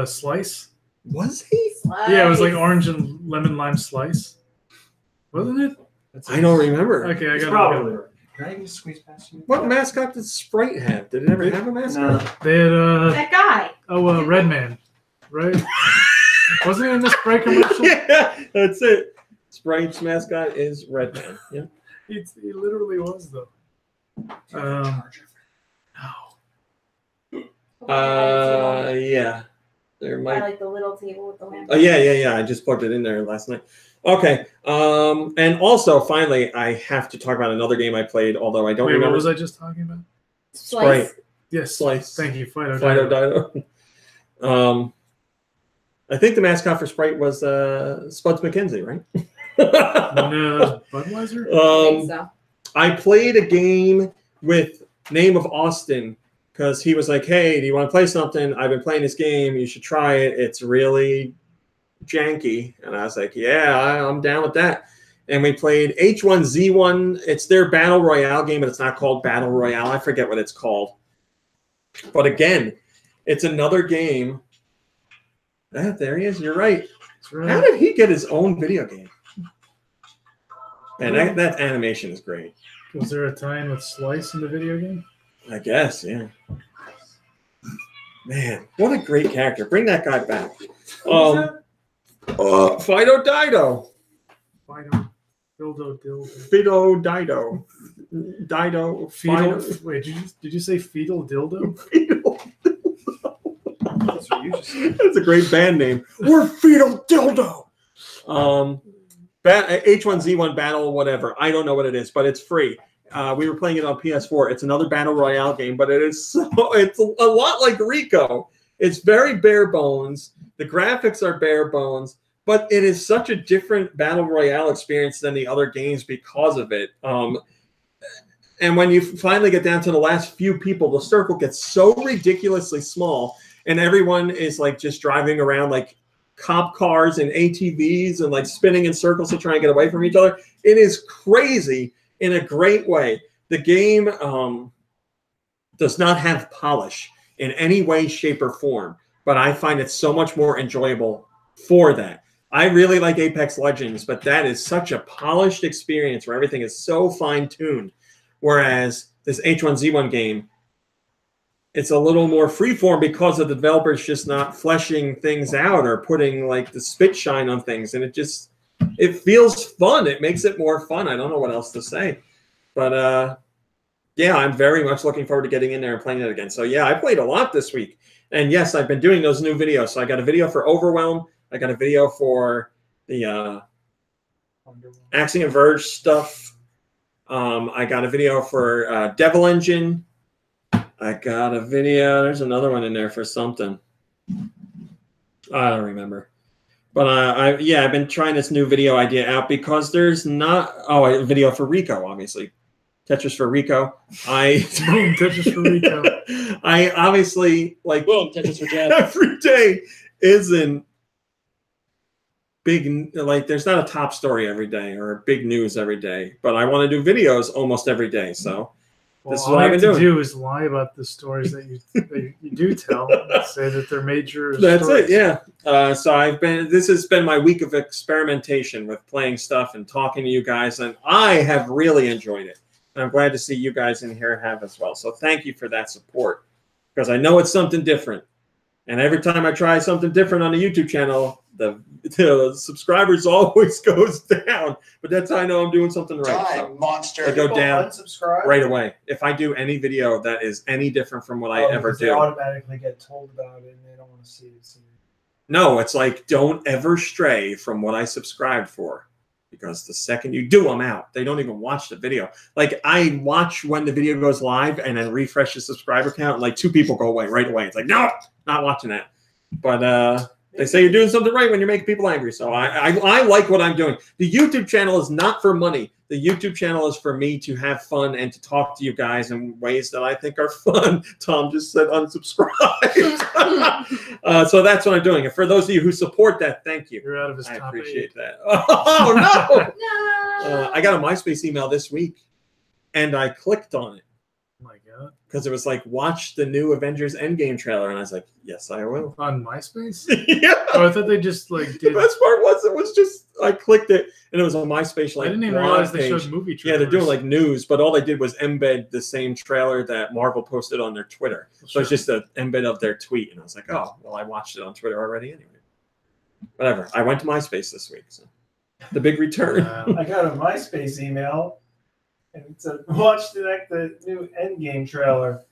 Slice. Was he? Yeah, it was like orange and lemon lime slice, wasn't it? I don't remember. Okay, I It's got probably right. Can I just squeeze past you? What mascot did Sprite have? Did it ever have a mascot? No. They had That guy. Red Man, right? Wasn't he in the Sprite commercial? Yeah, that's it. Sprite's mascot is Red Man. Yeah. He literally was though. No. Yeah. There I might. like the little table with the lamp. Oh yeah. I just plugged it in there last night. Okay. And also, finally, I have to talk about another game I played, although I don't Wait, remember. what was I just talking about? Sprite. Yes, Slice. Thank you, Fido Fido Dido. Dido. I think the mascot for Sprite was Spuds McKenzie, right? No, that was Budweiser. I think so. I played a game with Name of Austin because he was like, hey, do you want to play something? I've been playing this game. You should try it. It's really janky. And I was like, yeah, I'm down with that. And we played H1Z1. It's their Battle Royale game, but it's not called Battle Royale. I forget what it's called. But again, it's another game. There he is. You're right. That's right. How did he get his own video game? And that animation is great. Was there a tie-in with Slice in the video game? I guess, yeah. Man, what a great character. Bring that guy back. Fido Dido. Fido, Dildo, Dildo. Fido Dido. Dido. Fetal. Fido. Wait, did you say fetal dildo? Fido. That's what you just said. That's a great band name. We're Fido Dildo. H1Z1 Battle, whatever. I don't know what it is, but it's free. We were playing it on PS4. It's another Battle Royale game, but it's a lot like Rico. It's very bare bones. The graphics are bare bones, but it is such a different Battle Royale experience than the other games because of it. And when you finally get down to the last few people, the circle gets so ridiculously small, and everyone is like just driving around like cop cars and ATVs and like spinning in circles to try and get away from each other. It is crazy in a great way. The game does not have polish in any way, shape, or form, but I find it so much more enjoyable for that. I really like Apex Legends, but that is such a polished experience where everything is so fine-tuned. Whereas this H1Z1 game, it's a little more freeform because of the developers just not fleshing things out or putting like the spit shine on things. And it feels fun. It makes it more fun. I don't know what else to say. But yeah, I'm very much looking forward to getting in there and playing it again. So yeah, I played a lot this week. And yes, I've been doing those new videos. So I got a video for Overwhelm. I got a video for the Axiom Verge stuff. I got a video for Devil Engine. I got a video. There's another one in there for something. I don't remember. But I've been trying this new video idea out because there's not. Oh, a video for Rico, obviously. Tetris for Rico. Boom, Tetris for Rico. I obviously like. Boom, Tetris for Jeff. Every day isn't big, like there's not a top story every day or big news every day, but I want to do videos almost every day. So this is what I've been doing. All you have to do is lie about the stories that you do tell. Say that they're major. That's stories. it, yeah. So this has been my week of experimentation with playing stuff and talking to you guys, and I have really enjoyed it. And I'm glad to see you guys in here have as well. So thank you for that support, because I know it's something different. And every time I try something different on the YouTube channel, the subscribers always goes down. But that's how I know I'm doing something right. So monster. they go People down unsubscribe? right away. If I do any video that is any different from what I ever because They do. automatically get told about it and they don't want to see it. So. No, it's like, don't ever stray from what I subscribed for. Because the second you do, I'm out. They don't even watch the video. Like, I watch when the video goes live and then refresh the subscriber count, and like 2 people go away right away. It's like, no, not watching that. But They say you're doing something right when you're making people angry. So I like what I'm doing. The YouTube channel is not for money. The YouTube channel is for me to have fun and to talk to you guys in ways that I think are fun. Tom just said unsubscribe. So that's what I'm doing. And for those of you who support that, thank you. You're out of his I top appreciate 8. that. Oh, no. No. I got a MySpace email this week, and I clicked on it. Oh my god. Because it was like, watch the new Avengers Endgame trailer. And I was like, yes, I will. On MySpace? Yeah. Oh, I thought they just like The did. best part was it was just, I clicked it, and it was on MySpace. Like, I didn't even blog realize they page. showed movie Yeah, trailers. they're doing like news, but all they did was embed the same trailer that Marvel posted on their Twitter. So it's just an embed of their tweet. And I was like, oh, well, I watched it on Twitter already anyway. Whatever. I went to MySpace this week. So the big return. I got a MySpace email, and it said, watch the new Endgame trailer.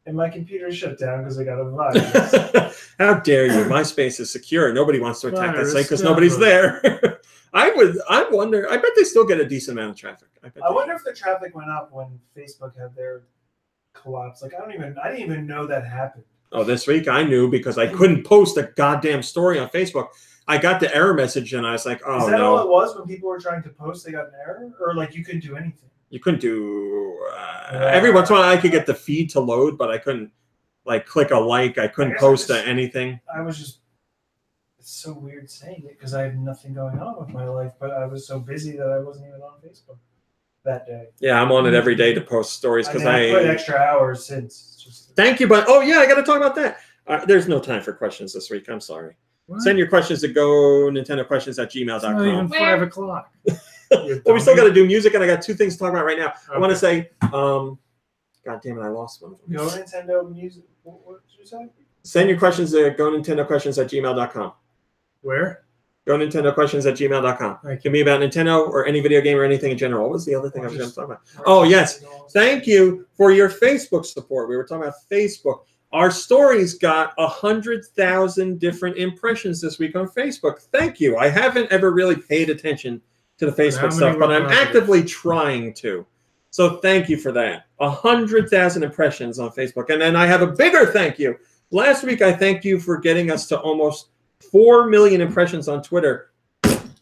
And my computer shut down because I got a virus. How dare you? MySpace is secure. Nobody wants to attack that Virus site because nobody's there. I wonder. I bet they still get a decent amount of traffic. I wonder if the traffic went up when Facebook had their collapse. Like I didn't even know that happened. Oh, this week I knew because I couldn't post a goddamn story on Facebook. I got the error message and I was like, oh, Is that no. all it was when people were trying to post? They got an error, or like you couldn't do anything. You couldn't do every once in a while I could get the feed to load, but I couldn't like click a like. I couldn't post anything. I was just, it's so weird saying it because I have nothing going on with my life, but I was so busy that I wasn't even on Facebook that day. Yeah, I'm on it every day to post stories because I put extra hours since. It's just, thank you, but oh yeah, I got to talk about that. There's no time for questions this week. I'm sorry. What? Send your questions to GoNintendoQuestions@gmail.com. It's not even 5 o'clock. Well, we still got to do music, and I got 2 things to talk about right now. I want to Okay. say, God damn it, I lost one of them. Go Nintendo Music. What did you say? Send your questions to GoNintendoQuestions@gmail.com. Where? GoNintendoQuestions@gmail.com. Thank It can be about Nintendo or any video game or anything in general. What was the other thing I was going to talk about? Oh, yes. Thank you for your Facebook support. We were talking about Facebook. Our stories got 100,000 different impressions this week on Facebook. Thank you. I haven't ever really paid attention to the Facebook stuff, but I'm actively trying to. So thank you for that. 100,000 impressions on Facebook. And then I have a bigger thank you. Last week, I thanked you for getting us to almost 4 million impressions on Twitter.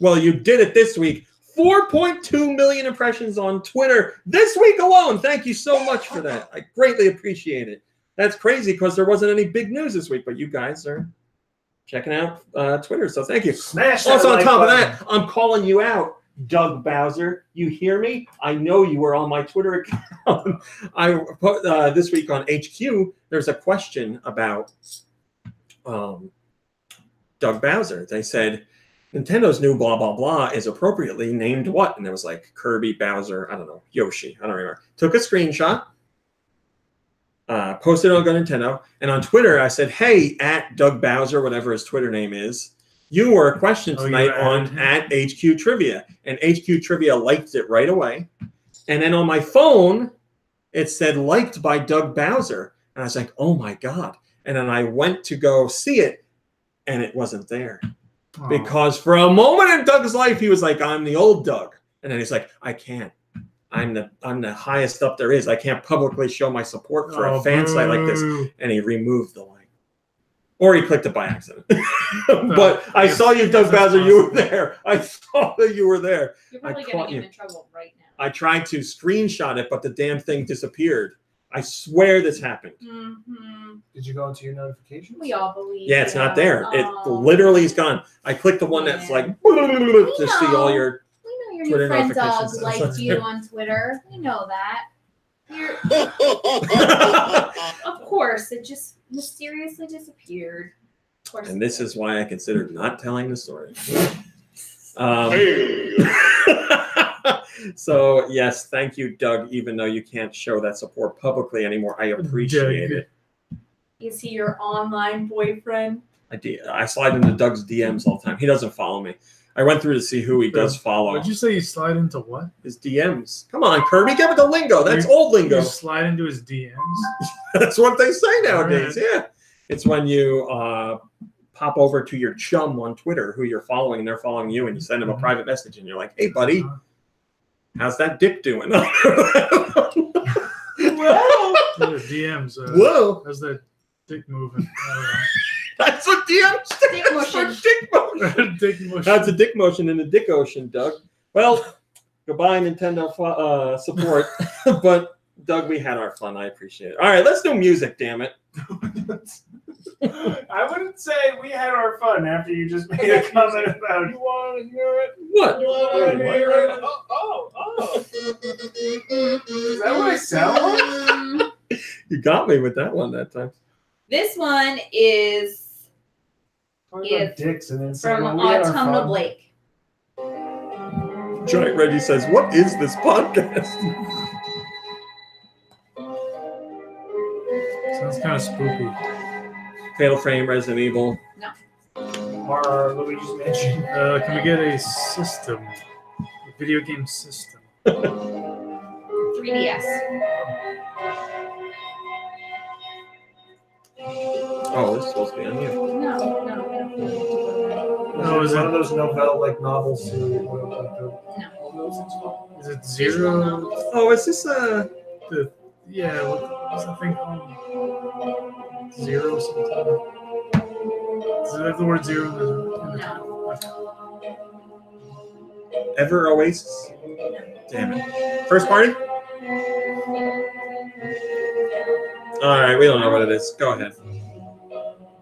Well, you did it this week. 4.2 million impressions on Twitter this week alone. Thank you so much for that. I greatly appreciate it. That's crazy because there wasn't any big news this week, but you guys are checking out Twitter, so thank you. Smash that Also, on like top button. of that, I'm calling you out, Doug Bowser. You hear me? I know you were on my Twitter account. I put this week on HQ, there's a question about Doug Bowser. They said, Nintendo's new blah, blah, blah is appropriately named what? And it was like Kirby, Bowser, I don't know, Yoshi, I don't remember. Took a screenshot. Posted on GoNintendo, and on Twitter I said, hey, at Doug Bowser, whatever his Twitter name is, you were a question tonight on at HQ Trivia, and HQ Trivia liked it right away. And then on my phone, it said liked by Doug Bowser, and I was like, oh my God. And then I went to go see it, and it wasn't there. Oh. Because for a moment in Doug's life, he was like, I'm the old Doug. And then he's like, I can't. I'm the highest up there is. I can't publicly show my support for a fan site like this. And he removed the link. Or he clicked it by accident. But I saw you, Doug Bowser. You were there. I saw that you were there. You're probably caught getting you. him in trouble right now. I tried to screenshot it, but the damn thing disappeared. I swear this happened. Mm-hmm. Did you go into your notifications? We all believe. Yeah, it's not there. It Oh. literally is gone. I clicked the one that's like to see all your. We know your Twitter new friend Doug notifications. liked you on Twitter. We know that. You're, of course, it just mysteriously disappeared. Of course. And this is why I considered not telling the story. So, yes, thank you, Doug, even though you can't show that support publicly anymore. I appreciate it. Is he your online boyfriend? I slide into Doug's DMs all the time. He doesn't follow me. I went through to see who he does follow. Would you say you slide into what? His DMs. Come on, Kirby, give it the lingo. That's old lingo. You slide into his DMs? That's what they say nowadays. Right. Yeah. It's when you pop over to your chum on Twitter who you're following and they're following you and you send them a private message and you're like, hey, buddy, how's that dick doing? Whoa! DMs. Whoa. How's that dick moving? I don't know. That's what DM Dick stands for. motion. Dick motion. Dick motion. That's a dick motion in the dick ocean, Doug. Well, goodbye, Nintendo support. But, Doug, we had our fun. I appreciate it. All right, let's do music, damn it. I wouldn't say we had our fun after you just made a comment about you want to hear it. What? You want to hear it? Oh. Is that what I sound like? You got me with that one that time. This one is Talk If- about dicks and then say, from well, we had our Autumnal fun. Blake. Giant Reggie says, what is this podcast? Sounds kind of spooky. Fatal Frame, Resident Evil. Or Luigi's Mansion. Can we get a system? A video game system. 3DS. Oh, this is supposed to be on here. No. Oh, is one it- of those novels to Is it Zero? Oh, is this Yeah, what's that thing called? Zero something? Does it have the word zero in the Ever Oasis? Damn it. First party? Alright, we don't know what it is. Go ahead.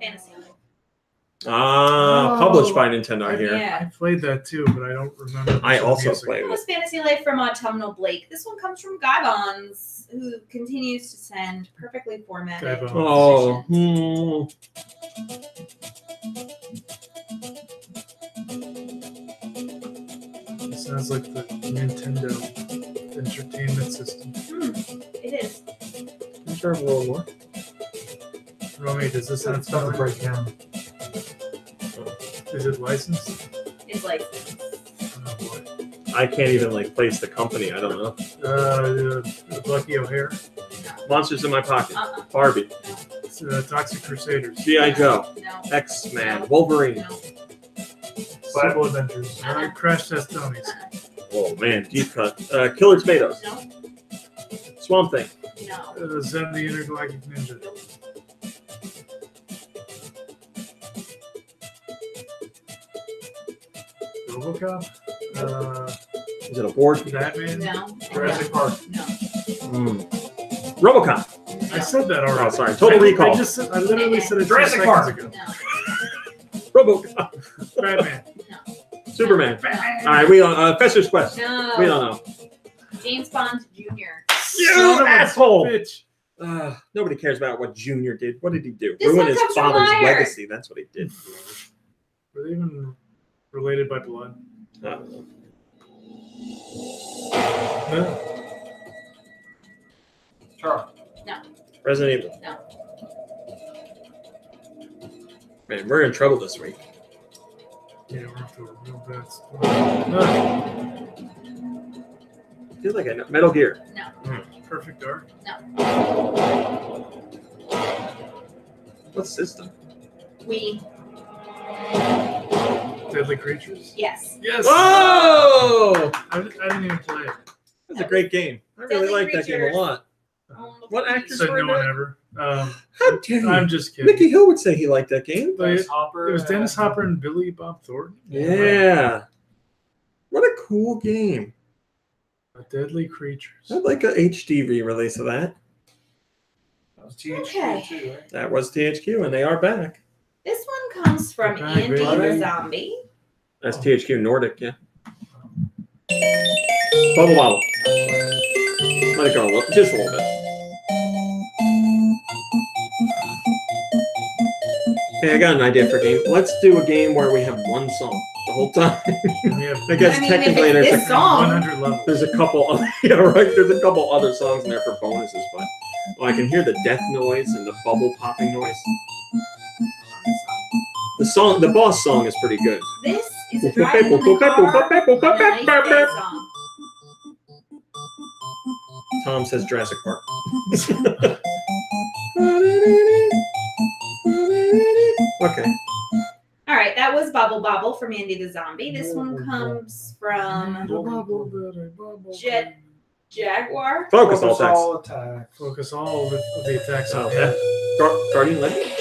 Fantasy. Published by Nintendo here. Yeah. I played that too, but I don't remember. I the also music. played It it. was Fantasy Life from Autumnal Blake. This one comes from Guy Bonds, who continues to send perfectly formatted. Guy Bonds. Oh, musicians. It sounds like the Nintendo Entertainment System. It is. Sure, a little more. Romy, does this sound It's tough to familiar? break down. Is it licensed? It's like Oh boy. I can't even place the company. I don't know. Lucky O'Hare. Monsters in My Pocket. uh-uh. Barbie. It's, Toxic Crusaders. G.I. Joe. No. X-Man. Wolverine. No. Bible Adventures. Crash Test Dummies. Oh man, deep cut. Killer Tomatoes. No. Swamp Thing. No. Zen the Intergalactic Ninja. RoboCop. Is it a board? Batman. No. Jurassic Park. No. RoboCop. I said that already. Oh, sorry. Total Recall. I literally said it 2 Jurassic seconds Park. ago. No. RoboCop. Batman. Superman. All right, we don't. Fester's Quest. No. We don't know. James Bond Jr. You Son of a asshole! Bitch. Nobody cares about what Junior did. What did he do? This Ruin one his comes from father's Liar. legacy. That's what he did. Were they even related by blood? Uh, No. Charles. Resident Evil. No. Man, we're in trouble this week. Yeah, we're off to a real bad start. No. I feel like I know. Metal Gear. Perfect Dark. What system? We. Deadly Creatures. Yes. Yes. Oh! I didn't even play it. That's a great game. I really Deadly like that game a Creatures. lot. What actors Said were no in one that? ever. How dare you? I'm just kidding. Mickey Hill would say he liked that game. But it Hopper. was Dennis Hopper and Billy Bob Thornton. Yeah. What a cool game. Deadly Creatures. I'd like a HD re-release of that. That was THQ Okay. too, right? That was THQ, and they are back. This one comes from Okay, Andy great. the Zombie. That's THQ Nordic, yeah. Bubble Bobble. Let it go just a little bit. Hey, I got an idea for a game. Let's do a game where we have one song the whole time. We have I guess I mean, technically if it's there's this song. 100 levels. there's a couple other, yeah, right. There's a couple other songs in there for bonuses, but I can hear the death noise and the bubble popping noise. The boss song is pretty good. This is a driving in the car on a nice day song. Tom says Jurassic Park. Okay. All right, that was Bubble Bobble from Andy the Zombie. This one comes from Jet Jaguar. Focus all attacks. all attack. Focus all of the attacks Oh, on yeah. him. Guardian Legend?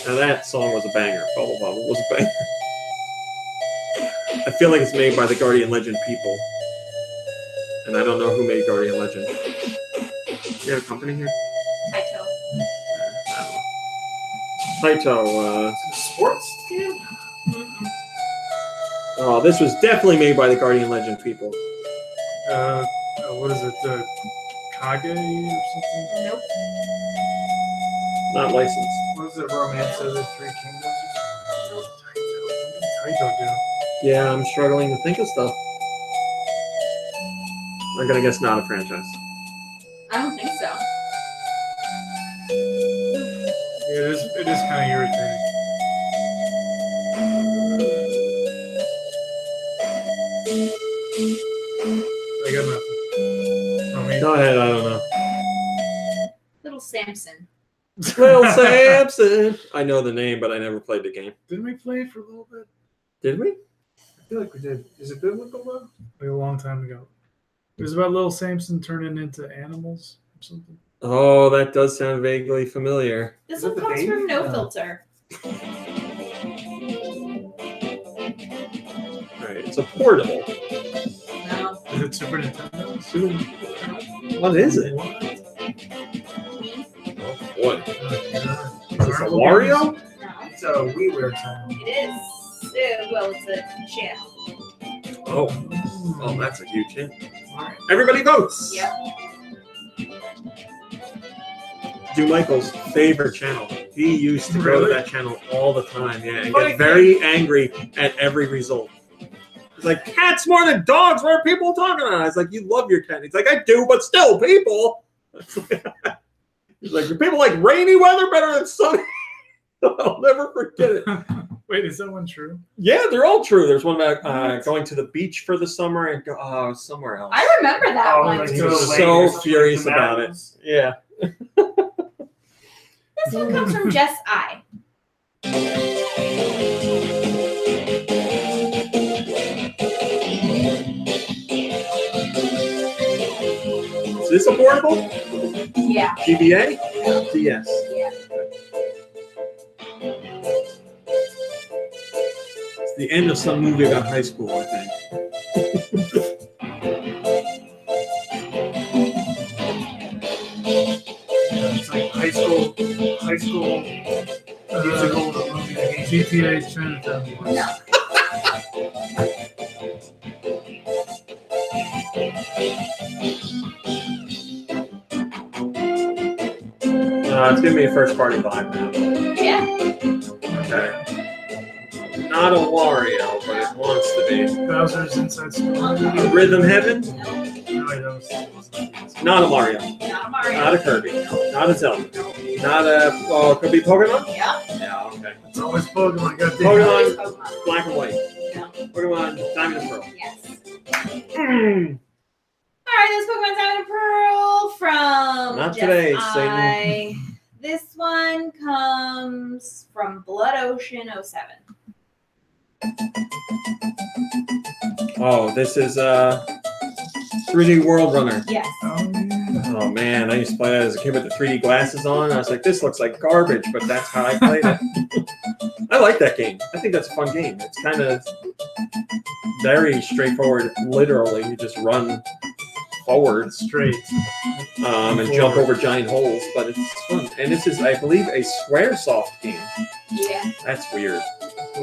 Now that song was a banger. Bubble Bubble was a banger. I feel like it's made by the Guardian Legend people. And I don't know who made Guardian Legend. You have a company here? Taito. Taito, Sports team? oh, this was definitely made by the Guardian Legend people. What is it? Kage or something? Nope. Not licensed. What is it? Romance of the Three Kingdoms? Taito do. Yeah, I'm struggling to think of stuff. I'm gonna guess not a franchise. I don't think so. Yeah, it is kind of irritating. I got nothing. I mean, Go ahead, I don't know. Little Samson. Little Samson. I know the name, but I never played the game. didn't we play it for a little bit? Did we? I feel like we did. Is it biblical though? Like a long time ago. It was about little Samson turning into animals or something. Oh, that does sound vaguely familiar. This Is it one the comes baby? from No No. Filter. Alright, it's a portable. No. Is it Super Nintendo? What is it? What? Is this a Wario? No. It's a WiiWare channel. It is. Well, it's a channel. Oh, oh, that's a huge hint. Everybody votes. Yep. Do Michael's favorite channel. He used to go to Really? that channel all the time, yeah, and Funny get very angry at every result. He's like, cats more than dogs. What are people talking about? It's like, you love your cat. He's like, I do, but still, people. He's like, do people like rainy weather better than sunny? I'll never forget it. Wait, is that one true? Yeah, they're all true. There's one about going to the beach for the summer and go somewhere else. I remember that Oh, one. like He go was lake so or something, furious the about it. mountains. Yeah. This one comes from Jess I. Is this a portable? Yeah. GBA? DS. Yeah. It's the end of some movie about high school, I think. It's like high school musical. The movie that hates you. GTA's Chinatown Wars. No. It's giving me a first party vibe now. Yeah. Okay. Not a Wario, but it wants to be. Bowser's Inside Story. Rhythm Heaven? No. No, I don't. Not a Mario. Not a Mario. Not a Kirby. Not a Zelda. Not a. Oh, it could be Pokemon? Yeah. Yeah, okay. It's always Pokemon. Goddamn. Pokemon. Pokemon. Black and white. No. Pokemon Diamond and Pearl. Yes. Mm. All right, this Pokemon's Diamond and Pearl from Not Jess today, I. This one comes from Blood Ocean 07. Oh, this is 3D World Runner. Yes. Oh man, I used to play that as a kid with the 3D glasses on. I was like, this looks like garbage, but that's how I played it. I like that game. I think that's a fun game. It's kind of very straightforward. Literally, you just run forward Straight. and jump over giant holes, but it's fun. And this is, I believe, a Squaresoft game. Yeah. That's weird.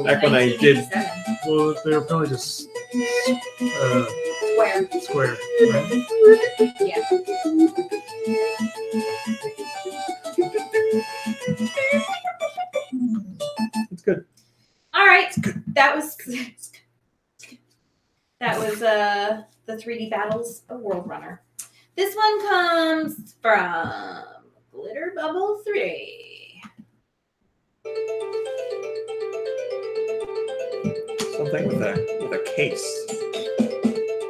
Back when I did. 1987. Well, they were probably just Square. square. Right? Yeah. It's good. All right. That was the 3D Battles of World Runner. This one comes from Glitter Bubble 3. Something with a case.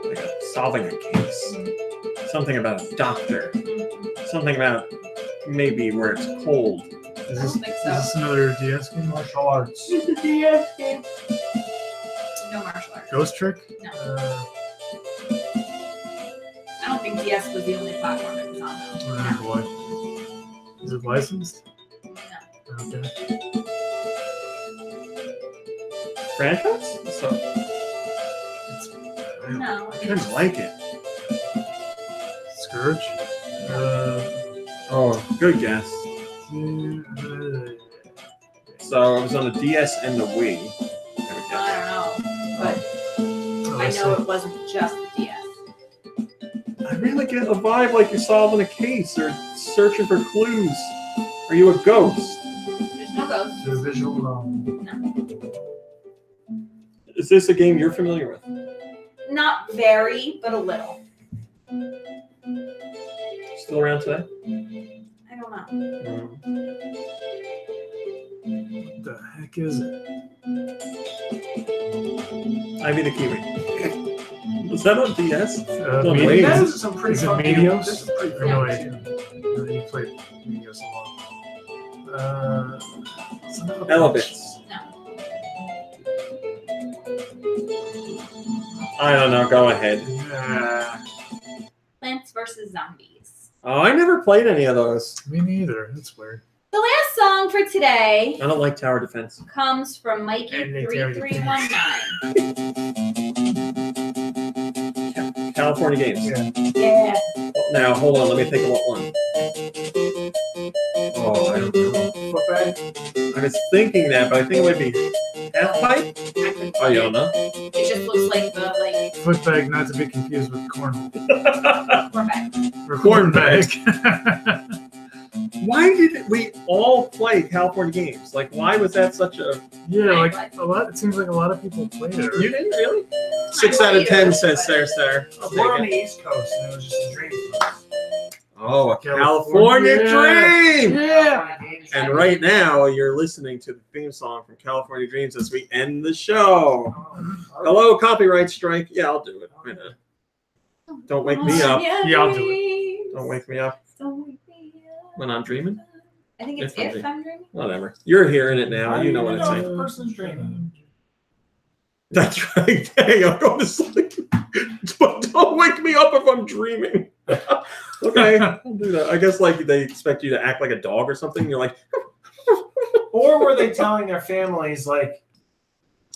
Like solving a case. Something about a doctor. Something about maybe where it's cold. Is I this, don't think is so. this another DS game? Martial arts. No martial arts. Ghost Trick? No. Uh, I don't think DS was the only platform it was on though. oh boy. Is it licensed? No. Okay. franchise? So No. I didn't like it. Scourge. Oh, good guess. So it was on the DS and the Wii. I would guess. I don't know, but I know it wasn't just the DS. I really get a vibe like you're solving a case or searching for clues. Are you a ghost? There's no ghosts. The visual novel. Is this a game you're familiar with? Not very, but a little. Still around today? I don't know. What the heck is it? Ivy the Kiwi. Was that on DS? No, Medios? wait. That is some pretty Is it fun Medios? games. There's some pretty Or fun no games. idea. You played Medios a lot. Elevits. I don't know. Go ahead. Plants vs. Zombies. Oh, I never played any of those. Me neither. That's weird. The last song for today I don't like tower defense. comes from And they Mikey3319. California games. Yeah. Yeah. Now, hold on. Let me think of what one. Oh, I don't know. Footbag. I was thinking that, but I think it might be Half Pipe. Oh, you don't know? It just looks like the Footbag, not to be confused with corn. cornbag. Or Corn cornbag. Why did we all play California games? Like, why was that such a... Yeah, like a lot. It seems like a lot of people played it. You didn't really? 6 out of 10 says Sir. I'll We're on take the it. East Coast, and it was just a dream for us. Oh, a California California. Dream! Yeah. And right now, you're listening to the theme song from California Dreams as we end the show. Hello, copyright strike. Yeah, I'll do it. Don't wake me up. Yeah, I'll do it. Don't wake me up Don't wake me up. when I'm dreaming. I think it's If I'm If I'm Dreaming. Whatever. You're hearing it now. You know what it's If saying. the person's dreaming. That's right. Hey, I'm going to sleep. But don't wake me up if I'm dreaming. Okay, I'll do that. I guess like they expect you to act like a dog or something. You're like, Or were they telling their families like,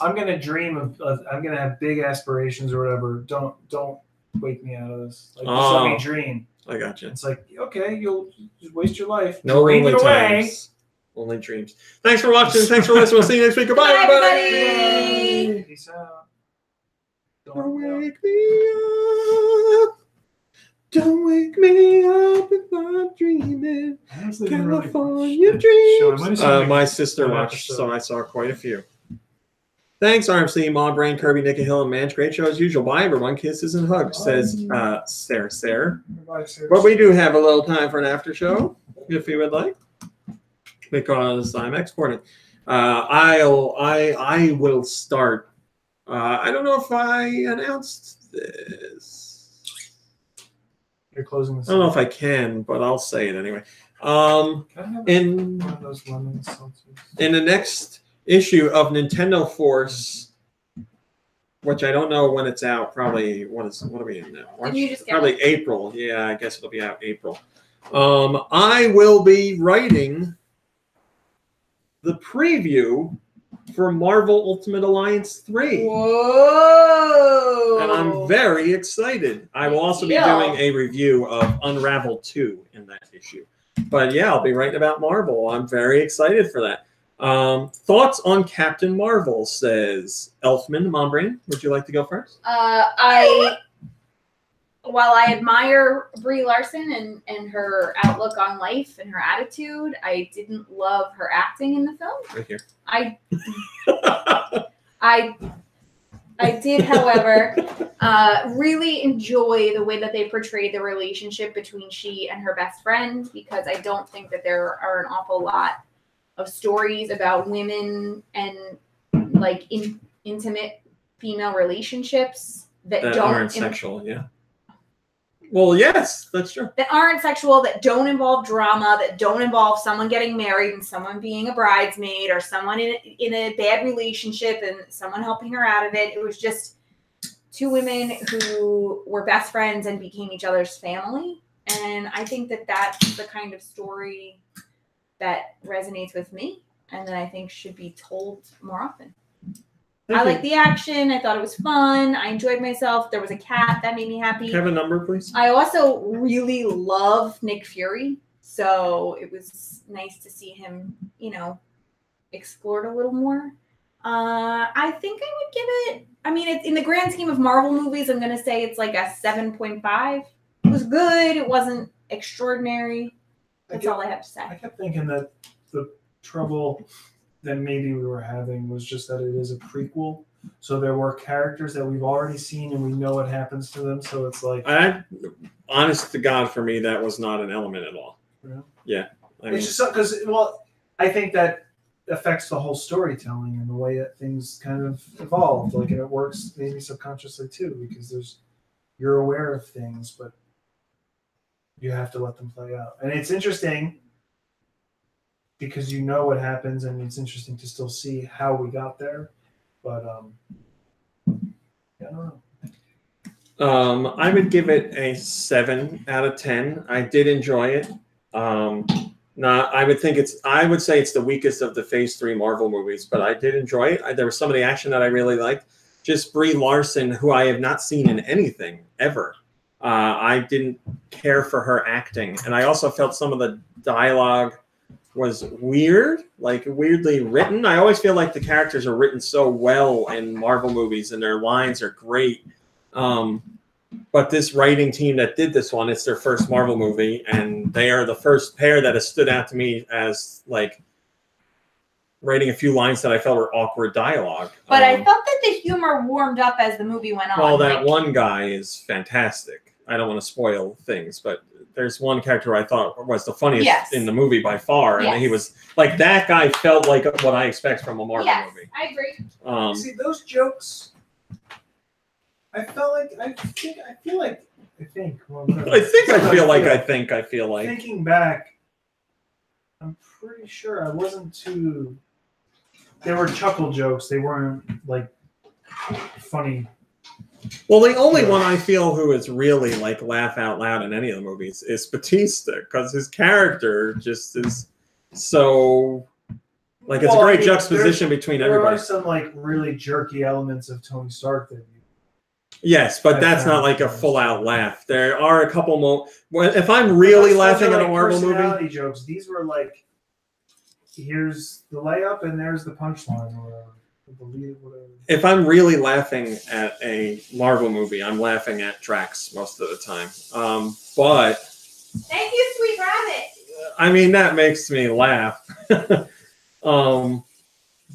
"I'm gonna dream of I'm gonna have big aspirations or whatever. Don't wake me out of this. Like, just let me dream." I got you. It's like, okay, you'll just waste your life. No dream lonely it away. times. Only dreams. Thanks for watching. Thanks for listening. We'll see you next week. Goodbye, Bye, everybody. everybody. Peace out. Don't wake me up. Don't wake me up if I'm dreaming. Honestly, didn't really California watch that show. I might have dreams. seen, like, My sister one watched, episode. so I saw quite a few. Thanks, RMC, Mom Brain, Kirby, Nikki Hill, and Manch. Great show as usual. Bye, everyone. Kisses and hugs, says Sarah. Goodbye, Sarah. But we do have a little time for an after show, if you would like, because I'm exporting. I will start. I don't know if I announced this. You're closing this. I don't know if I can, but I'll say it anyway. Can I have In one of those lemon seltzers? in the next issue of Nintendo Force, which I don't know when it's out. Probably what are we in now? March? Didn't you just get Probably April. Yeah, I guess it'll be out April. I will be writing the preview for Marvel Ultimate Alliance 3. Whoa! And I'm very excited. I will also be doing a review of Unravel 2 in that issue. But yeah, I'll be writing about Marvel. I'm very excited for that. Thoughts on Captain Marvel, says Elfman Mombrain. Would you like to go first? While I admire Brie Larson and her outlook on life and her attitude, I didn't love her acting in the film. Right here. I did, however, really enjoy the way that they portrayed the relationship between she and her best friend, because I don't think that there are an awful lot of stories about women and like intimate female relationships that aren't sexual, yeah. Well, yes, that's true. That aren't sexual, that don't involve drama, that don't involve someone getting married and someone being a bridesmaid or someone in a bad relationship and someone helping her out of it. It was just two women who were best friends and became each other's family. And I think that that's the kind of story that resonates with me and that I think should be told more often. I like the action. I thought it was fun. I enjoyed myself. There was a cat that made me happy. Have a number, please. I also really love Nick Fury, so it was nice to see him, explored a little more. I think I would give it. I mean, it's in the grand scheme of Marvel movies. I'm gonna say it's like a 7.5. It was good. It wasn't extraordinary. That's all I have to say. I kept thinking that the trouble that maybe we were having was just that it is a prequel. So there were characters that we've already seen and we know what happens to them. So it's like, honest to God, for me, that was not an element at all. Yeah. It's just because, I think that affects the whole storytelling and the way that things kind of evolved. Like, and it works maybe subconsciously too, because you're aware of things, but you have to let them play out. And it's interesting because you know what happens, and it's interesting to still see how we got there. But I don't know. I would give it a 7 out of 10. I did enjoy it. I would say it's the weakest of the Phase 3 Marvel movies, but I did enjoy it. There was some of the action that I really liked. Just Brie Larson, who I have not seen in anything ever. I didn't care for her acting, and I also felt some of the dialogue was weird, like weirdly written. I always feel like the characters are written so well in Marvel movies, and their lines are great. But this writing team that did this one, it's their first Marvel movie, and they are the first pair that has stood out to me as like writing a few lines that I felt were awkward dialogue. But I felt that the humor warmed up as the movie went on. Well, that one guy is fantastic. I don't want to spoil things, but there's one character I thought was the funniest in the movie by far, and he was like, that guy felt like what I expect from a Marvel movie. I agree. See, those jokes, I feel like. Thinking back, I'm pretty sure I wasn't too. They were chuckle jokes. They weren't like funny. Well, the only one I feel who is really like laugh out loud in any of the movies is Batista, because his character just is so like it's a great juxtaposition between everybody. There are some like really jerky elements of Tony Stark that Yes, but that's not like a full-out laugh. There are a couple more. If I'm really laughing at a Marvel movie, jokes. These were like, here's the layup and there's the punchline, or whatever. If I'm really laughing at a Marvel movie, I'm laughing at Drax most of the time. But thank you, Sweet Rabbit. I mean, that makes me laugh.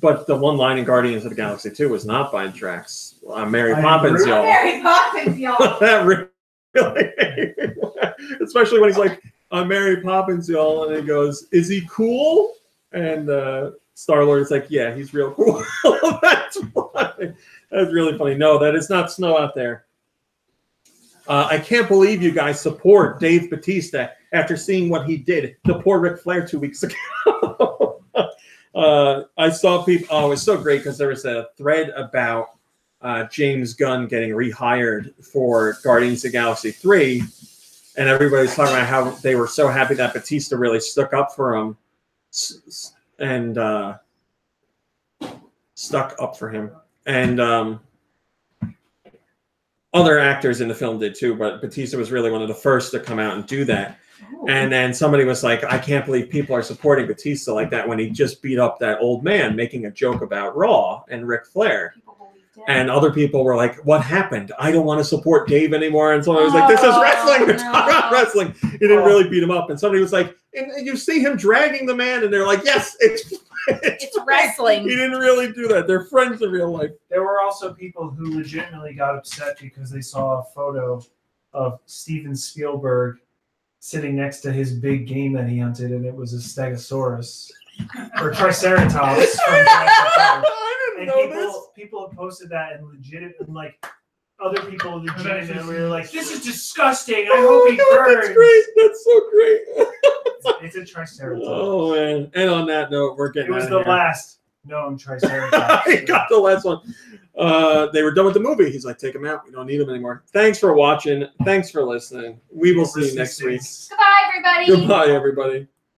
But the one line in Guardians of the Galaxy 2 was not by Drax. Mary Poppins, y'all. Mary Poppins, y'all. That really, especially when he's like, I'm Mary Poppins, y'all, and he goes, is he cool? And Star-Lord's like, yeah, he's real cool. That's funny. That's really funny. No, that is not snow out there. I can't believe you guys support Dave Bautista after seeing what he did to poor Ric Flair 2 weeks ago. I saw people. Oh, it was so great because there was a thread about James Gunn getting rehired for Guardians of the Galaxy 3, and everybody's talking about how they were so happy that Bautista really stuck up for him, and other actors in the film did too, but Bautista was really one of the first to come out and do that. And then somebody was like, I can't believe people are supporting Bautista like that when he just beat up that old man, making a joke about Raw and Ric Flair. And other people were like, what happened? I don't want to support Dave anymore. And somebody was like, this is wrestling. We're talking about wrestling. He didn't really beat him up. And somebody was like, and you see him dragging the man, and they're like, yes, it's wrestling. He didn't really do that. They're friends in real life. There were also people who legitimately got upset because they saw a photo of Steven Spielberg sitting next to his big game that he hunted, and it was a Stegosaurus or Triceratops. People have posted that and like other people legitimately were like, "This is disgusting. I hope he burns." That's great. That's so great. It's a Triceratops. Oh man! And on that note, we're getting. It was the last known Triceratops. He got the last one. They were done with the movie. He's like, take them out. We don't need them anymore. Thanks for watching. Thanks for listening. We will see you next week. Goodbye, everybody. Goodbye, everybody.